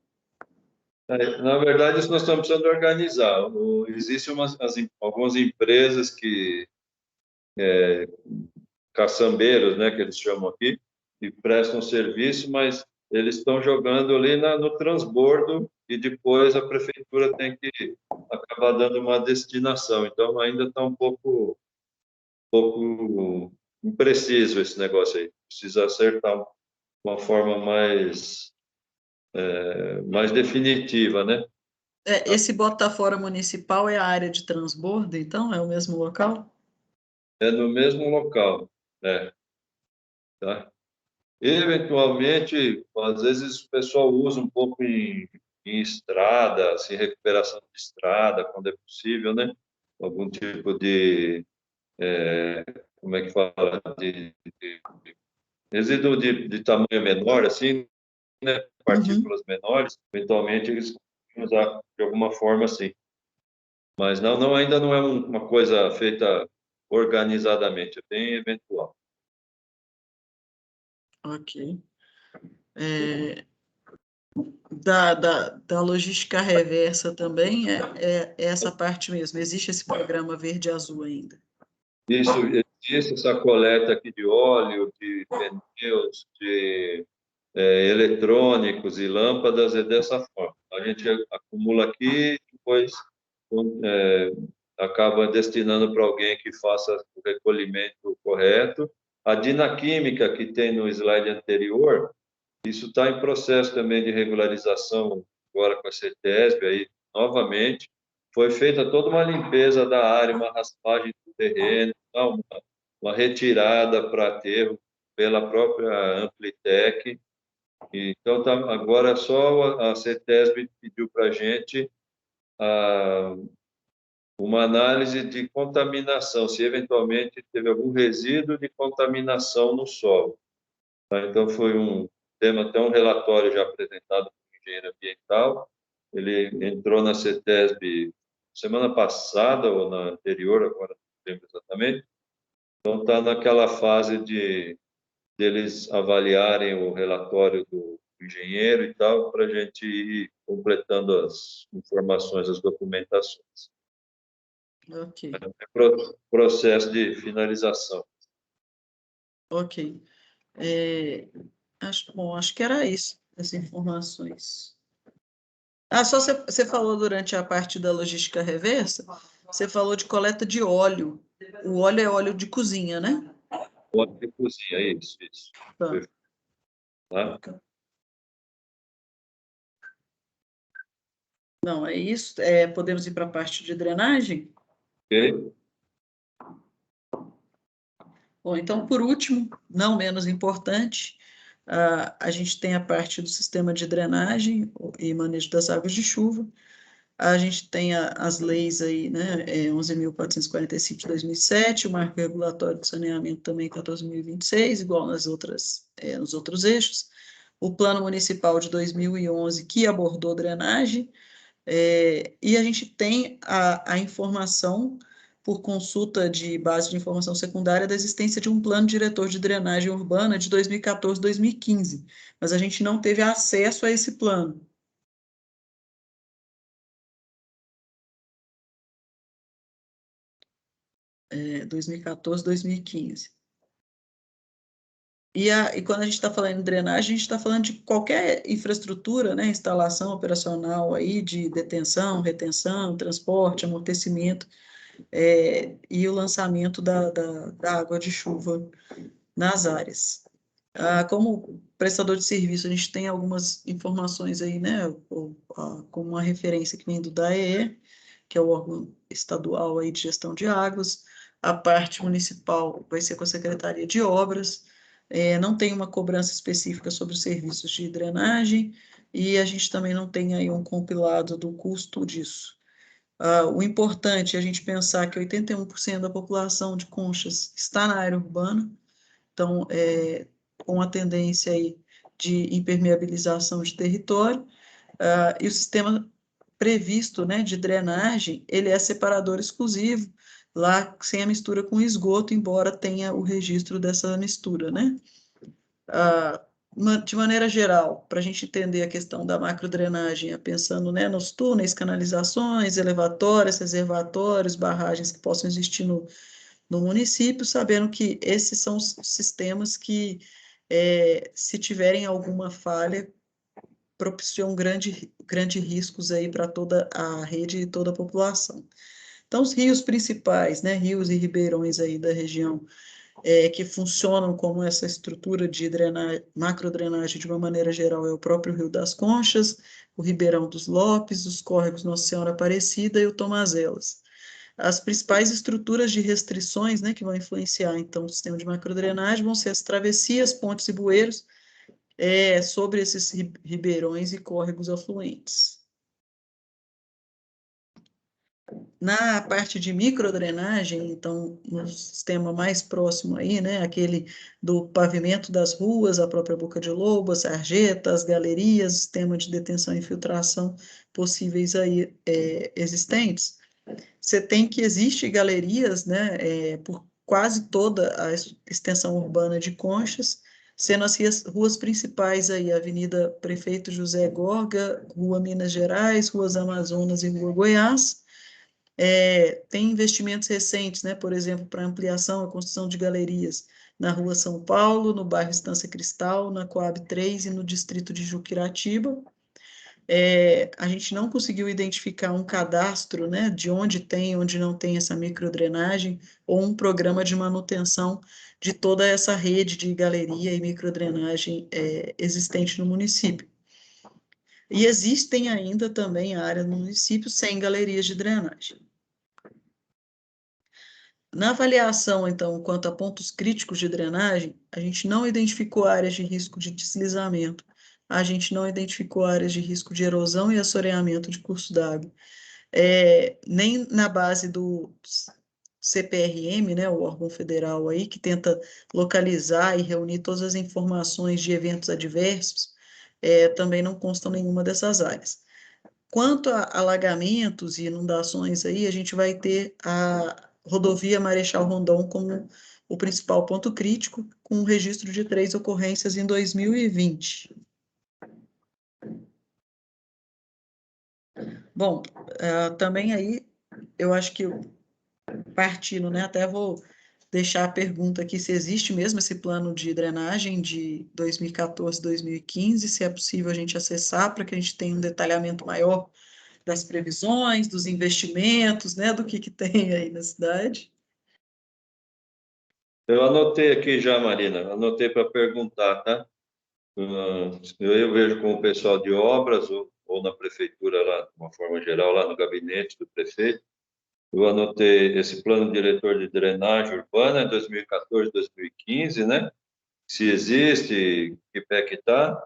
[SPEAKER 6] Na verdade, isso nós estamos precisando organizar. Existem algumas empresas que, caçambeiros, né, que eles chamam aqui, que prestam serviço, mas eles estão jogando ali no transbordo e depois a prefeitura tem que acabar dando uma destinação. Então, ainda está um pouco impreciso esse negócio aí. Precisa acertar uma forma mais definitiva, né?
[SPEAKER 2] Esse Bota-fora municipal é a área de transbordo, então? É o mesmo local?
[SPEAKER 6] É no mesmo local, né? Tá? Eventualmente, às vezes o pessoal usa um pouco em estrada, assim, recuperação de estrada, quando é possível, né? Algum tipo de, como é que fala, de resíduo de tamanho menor, assim, né? Partículas menores, eventualmente eles vão usar de alguma forma, assim. Mas ainda não é uma coisa feita organizadamente, é bem eventual.
[SPEAKER 2] Ok. Da logística reversa também é essa parte mesmo. Existe esse programa verde e azul ainda.
[SPEAKER 6] Isso, existe essa coleta aqui de óleo, de pneus, de eletrônicos e lâmpadas, é dessa forma. A gente acumula aqui, depois acaba destinando para alguém que faça o recolhimento correto. A dinaquímica que tem no slide anterior, isso está em processo também de regularização agora com a CETESB, aí, novamente. Foi feita toda uma limpeza da área, uma raspagem do terreno, uma retirada para aterro pela própria Amplitec. Então, agora só a CETESB pediu para a gente uma análise de contaminação, se eventualmente teve algum resíduo de contaminação no solo. Tá? Então, foi até um relatório já apresentado pelo engenheiro ambiental. Ele entrou na CETESB semana passada ou na anterior, agora não lembro exatamente. Então, está naquela fase de eles avaliarem o relatório do engenheiro e tal, para a gente ir completando as informações, as documentações.
[SPEAKER 2] Ok.
[SPEAKER 6] É processo de finalização.
[SPEAKER 2] Ok. Acho que era isso, as informações. Só você falou durante a parte da logística reversa, você falou de coleta de óleo. O óleo é óleo de cozinha, né?
[SPEAKER 6] Óleo de cozinha, isso.
[SPEAKER 2] Tá.
[SPEAKER 6] Tá?
[SPEAKER 2] Não, é isso. Podemos ir para a parte de drenagem?
[SPEAKER 6] Ok.
[SPEAKER 2] Bom, então, por último, não menos importante, a gente tem a parte do sistema de drenagem e manejo das águas de chuva. A gente tem as leis aí, né, 11.445 de 2007, o marco regulatório de saneamento também 14.026, igual nos outros eixos. o Plano Municipal de 2011, que abordou drenagem, e a gente tem a informação, por consulta de base de informação secundária, da existência de um plano diretor de drenagem urbana de 2014 2015, mas a gente não teve acesso a esse plano. 2014, 2015. E quando a gente está falando em drenagem, a gente está falando de qualquer infraestrutura, né, instalação operacional aí de detenção, retenção, transporte, amortecimento, e o lançamento da água de chuva nas áreas. Como prestador de serviço, a gente tem algumas informações aí, né, como uma referência que vem do DAEE, que é o órgão estadual aí de gestão de águas. A parte municipal vai ser com a Secretaria de Obras. Não tem uma cobrança específica sobre os serviços de drenagem, e a gente também não tem aí um compilado do custo disso. O importante é a gente pensar que 81% da população de Conchas está na área urbana, então, com a tendência aí de impermeabilização de território, e o sistema previsto, né, de drenagem, ele é separador exclusivo, lá sem a mistura com esgoto, embora tenha o registro dessa mistura, né? De maneira geral, para a gente entender a questão da macrodrenagem, pensando, né, nos túneis, canalizações, elevatórias, reservatórios, barragens que possam existir no município, sabendo que esses são os sistemas que, se tiverem alguma falha, propiciam grandes riscos aí para toda a rede e toda a população. Então, os rios principais, né, rios e ribeirões aí da região, que funcionam como essa estrutura de macrodrenagem de uma maneira geral, é o próprio Rio das Conchas, o Ribeirão dos Lopes, os córregos Nossa Senhora Aparecida e o Tomazelas. As principais estruturas de restrições, né, que vão influenciar, então, o sistema de macrodrenagem vão ser as travessias, pontes e bueiros, sobre esses ribeirões e córregos afluentes. Na parte de microdrenagem, então, no sistema mais próximo aí, né, aquele do pavimento das ruas, a própria Boca de Lobo, as sarjetas, galerias, sistema de detenção e infiltração possíveis aí existentes, você tem que existe galerias, né, por quase toda a extensão urbana de Conchas, sendo as ruas principais aí, Avenida Prefeito José Gorga, Rua Minas Gerais, Ruas Amazonas e Rua Goiás. Tem investimentos recentes, né, por exemplo, para ampliação e construção de galerias na Rua São Paulo, no bairro Estância Cristal, na Coab 3 e no distrito de Juquiratiba. A gente não conseguiu identificar um cadastro, né, de onde não tem essa microdrenagem, ou um programa de manutenção de toda essa rede de galeria e microdrenagem existente no município. E existem ainda também áreas no município sem galerias de drenagem. Na avaliação, então, quanto a pontos críticos de drenagem, a gente não identificou áreas de risco de deslizamento, a gente não identificou áreas de risco de erosão e assoreamento de curso d'água, nem na base do CPRM, né, o órgão federal aí, que tenta localizar e reunir todas as informações de eventos adversos, também não constam nenhuma dessas áreas. Quanto a alagamentos e inundações aí, a gente vai ter a rodovia Marechal Rondon como o principal ponto crítico, com um registro de 3 ocorrências em 2020. Bom, também aí, eu acho que partindo, né, até vou deixar a pergunta aqui se existe mesmo esse plano de drenagem de 2014, 2015, se é possível a gente acessar para que a gente tenha um detalhamento maior das previsões, dos investimentos, né, do que tem aí na cidade.
[SPEAKER 6] Eu anotei aqui já, Marina, anotei para perguntar, tá? Eu vejo com o pessoal de obras ou na prefeitura lá, de uma forma geral, lá no gabinete do prefeito, eu anotei esse plano diretor de drenagem urbana 2014, 2015, né? Se existe, que pé que está.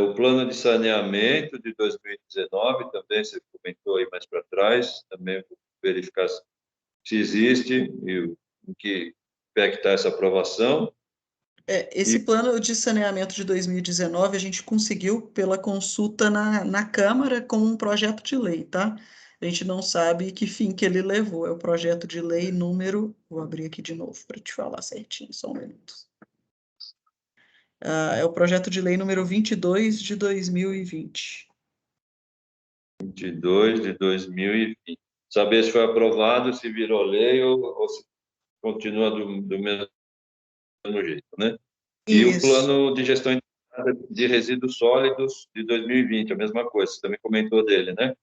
[SPEAKER 6] O plano de saneamento de 2019 também, você comentou aí mais para trás, também vou verificar se existe e em que pé que está essa aprovação.
[SPEAKER 2] Esse plano de saneamento de 2019 a gente conseguiu pela consulta na Câmara com um projeto de lei, tá? A gente não sabe que fim que ele levou. É o projeto de lei número... Vou abrir aqui de novo para te falar certinho, só um minuto. É o projeto de lei número 22 de 2020.
[SPEAKER 6] 22 de 2020. Saber se foi aprovado, se virou lei ou se continua do mesmo jeito, né? E o plano de gestão de resíduos sólidos de 2020, a mesma coisa, você também comentou dele, né?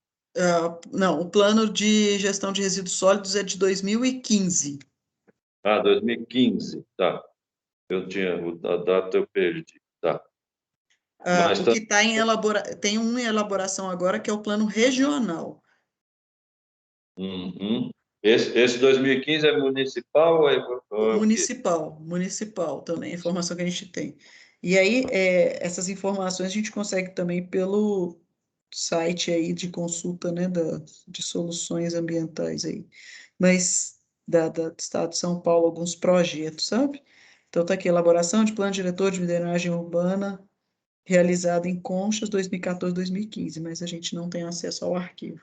[SPEAKER 2] Não, o plano de gestão de resíduos sólidos é de 2015.
[SPEAKER 6] 2015, tá. A data eu perdi, tá.
[SPEAKER 2] O que está em tem um em elaboração agora, que é o plano regional.
[SPEAKER 6] Uhum. Esse 2015 é municipal ou é
[SPEAKER 2] Municipal também, a informação que a gente tem. E aí, essas informações a gente consegue também pelo site aí de consulta, né, de soluções ambientais aí. Mas, do Estado de São Paulo, alguns projetos, sabe? Então, está aqui, elaboração de plano diretor de drenagem urbana, realizado em Conchas, 2014-2015, mas a gente não tem acesso ao arquivo.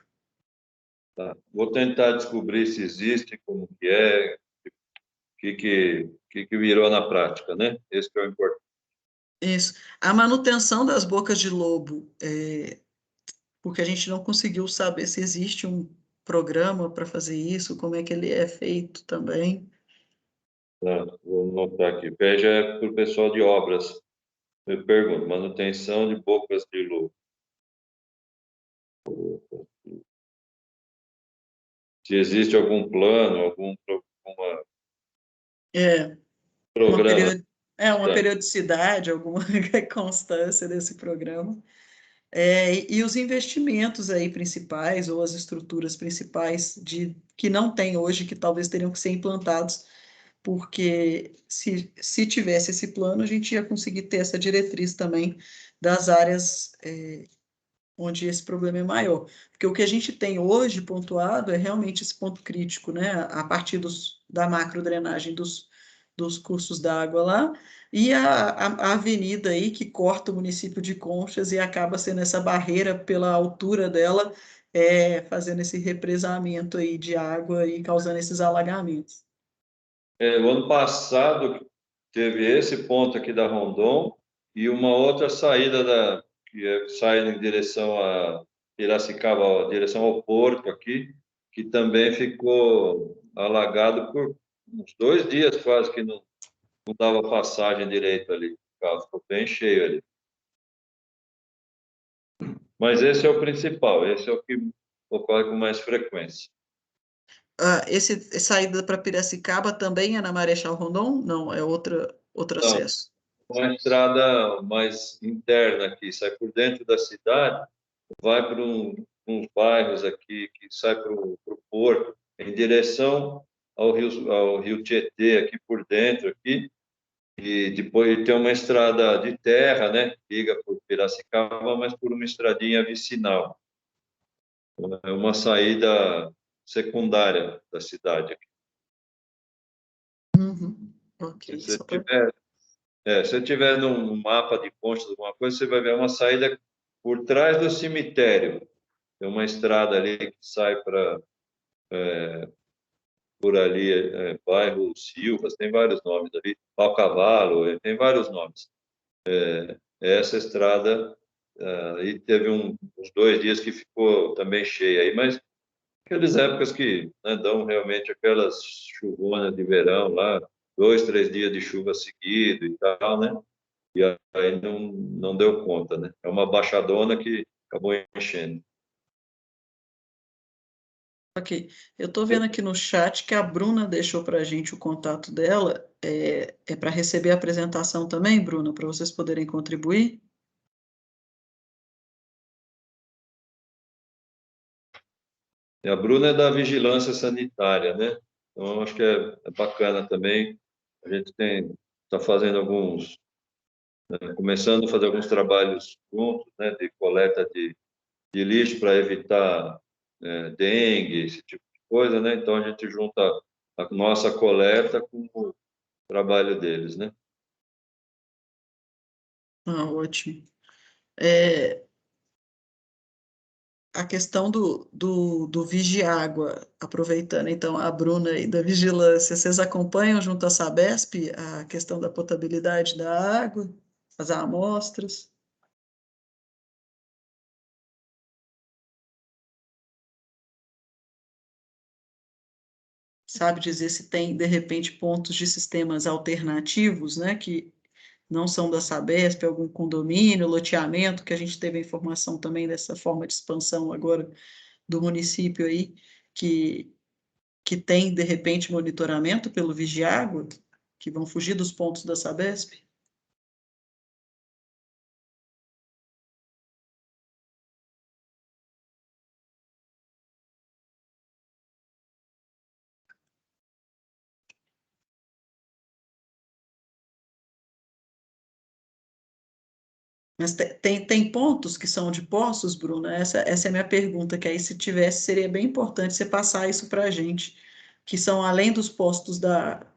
[SPEAKER 6] Tá. Vou tentar descobrir se existe, como que é, o que virou na prática, né? Esse que é o importante.
[SPEAKER 2] Isso. A manutenção das bocas de lobo, porque a gente não conseguiu saber se existe um programa para fazer isso, como é que ele é feito também.
[SPEAKER 6] Tá, vou anotar aqui. Veja para o pessoal de obras. Eu pergunto, manutenção de bocas de lobo. Se existe algum plano, alguma programa.
[SPEAKER 2] Uma periodicidade, alguma constância desse programa. E os investimentos aí principais, ou as estruturas principais que não tem hoje, que talvez teriam que ser implantados, porque se tivesse esse plano, a gente ia conseguir ter essa diretriz também das áreas onde esse problema é maior. Porque o que a gente tem hoje pontuado é realmente esse ponto crítico, né? A partir da macrodrenagem dos cursos d'água lá, e a avenida aí que corta o município de Conchas e acaba sendo essa barreira pela altura dela, fazendo esse represamento aí de água e causando esses alagamentos.
[SPEAKER 6] O ano passado teve esse ponto aqui da Rondon e uma outra saída que sai em direção a Piracicaba, direção ao porto aqui, que também ficou alagado por uns 2 dias quase que não dava passagem direito ali. O carro ficou bem cheio ali. Mas esse é o principal, esse é o que ocorre com mais frequência.
[SPEAKER 2] Esse saída para Piracicaba também é na Marechal Rondon? Não, é outro acesso.
[SPEAKER 6] Uma estrada mais interna aqui, sai por dentro da cidade, vai para uns bairros aqui, que sai para o porto, em direção ao rio Tietê, aqui por dentro, aqui, e depois tem uma estrada de terra, né, liga por Piracicaba, mas por uma estradinha vicinal. É uma saída secundária da cidade aqui.
[SPEAKER 2] Uhum. Ok.
[SPEAKER 6] Se você tiver num mapa de Conchas, alguma coisa, você vai ver uma saída por trás do cemitério. Tem uma estrada ali que sai para por ali, bairro Silvas, tem vários nomes ali, Pau Cavalo, tem vários nomes. Essa estrada, aí teve uns 2 dias que ficou também cheia aí, mas aquelas épocas que, né, dão realmente aquelas chuvonas de verão lá, 2, 3 dias de chuva seguido e tal, né? E aí não deu conta, né? É uma baixadona que acabou enchendo.
[SPEAKER 2] Ok. Eu estou vendo aqui no chat que a Bruna deixou para a gente o contato dela. É para receber a apresentação também, Bruna, para vocês poderem contribuir?
[SPEAKER 6] E a Bruna é da Vigilância Sanitária, né? Então, acho que é bacana também. A gente está fazendo começando a fazer alguns trabalhos juntos, né, de coleta de lixo para evitar dengue, esse tipo de coisa, né? Então, a gente junta a nossa coleta com o trabalho deles, né?
[SPEAKER 2] Ótimo. A questão do Vigiágua, aproveitando então a Bruna aí da vigilância, vocês acompanham junto à Sabesp a questão da potabilidade da água, as amostras? Sabe dizer se tem, de repente, pontos de sistemas alternativos, né, que não são da Sabesp, algum condomínio, loteamento, que a gente teve a informação também dessa forma de expansão agora do município aí, que tem, de repente, monitoramento pelo Vigiágua, que vão fugir dos pontos da Sabesp? Mas tem pontos que são de poços, Bruna? Essa é a minha pergunta, que aí se tivesse, seria bem importante você passar isso para a gente, que são além dos postos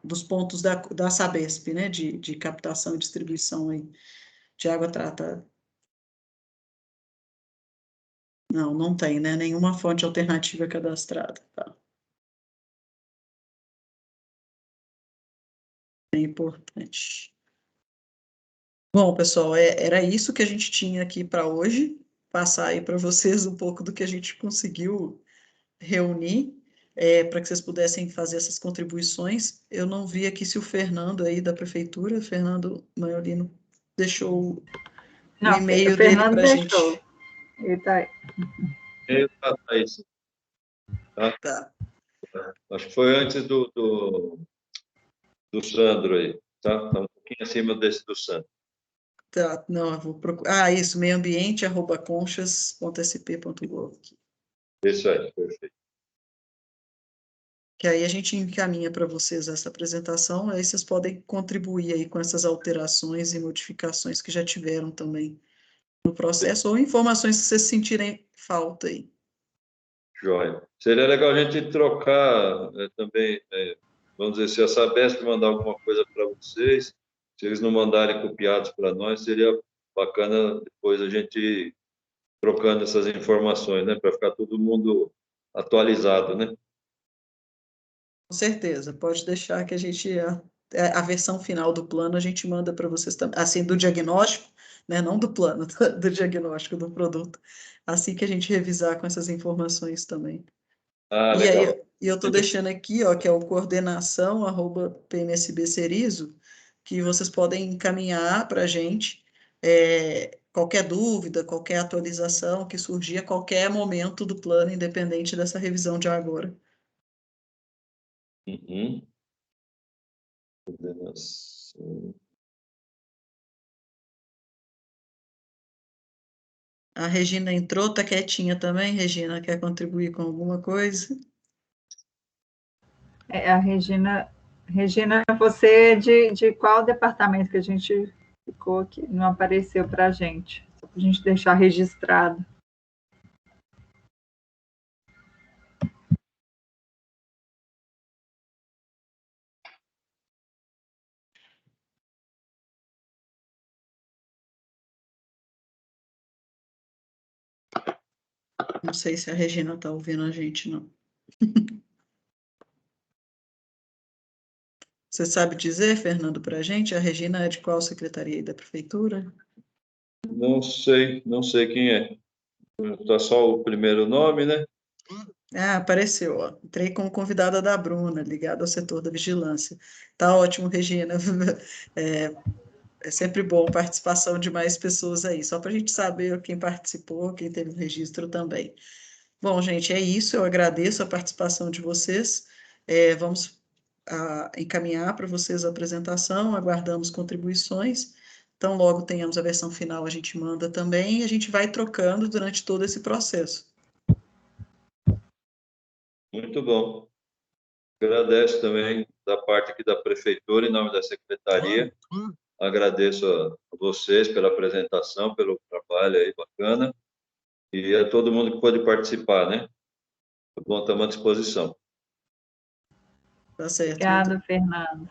[SPEAKER 2] dos pontos da Sabesp, né, de captação e distribuição aí, de água tratada. Não, não tem, né? Nenhuma fonte alternativa cadastrada. Tá. É importante. Bom, pessoal, era isso que a gente tinha aqui para hoje. Passar aí para vocês um pouco do que a gente conseguiu reunir, para que vocês pudessem fazer essas contribuições. Eu não vi aqui se o Fernando aí da prefeitura, Fernando Maiorino, deixou o
[SPEAKER 1] Não, o
[SPEAKER 2] e-mail dele
[SPEAKER 1] Fernando
[SPEAKER 2] para a gente.
[SPEAKER 1] deixou. Ele tá aí.
[SPEAKER 6] Isso, tá?
[SPEAKER 2] Tá.
[SPEAKER 6] Acho que foi antes do Sandro aí, tá? Tá um pouquinho acima desse do Sandro.
[SPEAKER 2] Tá, não, eu vou procurar. Ah, isso, meioambiente@conchas.sp.gov.
[SPEAKER 6] Isso aí, perfeito.
[SPEAKER 2] Que aí a gente encaminha para vocês essa apresentação, aí vocês podem contribuir aí com essas alterações e modificações que já tiveram também no processo, ou informações que vocês sentirem falta aí.
[SPEAKER 6] Joia. Seria legal a gente trocar também, vamos dizer, se a Sabesp mandar alguma coisa para vocês, se eles não mandarem copiados para nós, seria bacana depois a gente ir trocando essas informações, né, para ficar todo mundo atualizado, né?
[SPEAKER 2] Com certeza, pode deixar que a versão final do plano a gente manda para vocês também, assim, do diagnóstico, né, não do plano, do diagnóstico do produto, assim que a gente revisar com essas informações também.
[SPEAKER 6] Ah,
[SPEAKER 2] E
[SPEAKER 6] legal.
[SPEAKER 2] aí, eu estou deixando aqui, ó, que é o coordenação@pmsbcerizo, que vocês podem encaminhar para a gente qualquer dúvida, qualquer atualização que surgir a qualquer momento do plano, independente dessa revisão de agora.
[SPEAKER 6] Uhum. Coordenação.
[SPEAKER 2] A Regina entrou, tá quietinha também, Regina, quer contribuir com alguma coisa?
[SPEAKER 1] A Regina, você de qual departamento que a gente ficou aqui? Não apareceu para a gente, só para a gente deixar registrado.
[SPEAKER 2] Não sei se a Regina está ouvindo a gente, não. Você sabe dizer, Fernando, para a gente? A Regina é de qual secretaria aí da prefeitura?
[SPEAKER 6] Não sei quem é. Está só o primeiro nome, né?
[SPEAKER 2] Ah, apareceu, ó. Entrei como convidada da Bruna, ligada ao setor da vigilância. Tá ótimo, Regina. É sempre bom a participação de mais pessoas aí, só para a gente saber quem participou, quem teve o registro também. Bom, gente, é isso. Eu agradeço a participação de vocês. Vamos encaminhar para vocês a apresentação, aguardamos contribuições. Então, logo tenhamos a versão final, a gente manda também, e a gente vai trocando durante todo esse processo.
[SPEAKER 6] Muito bom. Agradeço também da parte aqui da prefeitura, em nome da secretaria. Agradeço a vocês pela apresentação, pelo trabalho aí bacana. E a todo mundo que pôde participar, né? Tá bom, estamos à disposição.
[SPEAKER 2] Tá certo.
[SPEAKER 1] Obrigada, Fernando.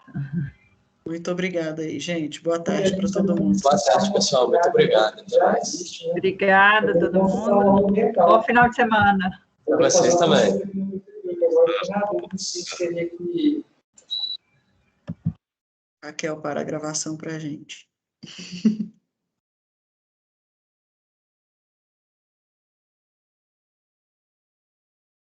[SPEAKER 2] Muito obrigada aí, gente. Boa tarde para todo mundo.
[SPEAKER 5] Boa tarde, pessoal. Muito obrigado. Até mais.
[SPEAKER 1] Obrigada a todo mundo. Bom final de semana.
[SPEAKER 5] Para vocês também.
[SPEAKER 2] Raquel, para a gravação para a gente.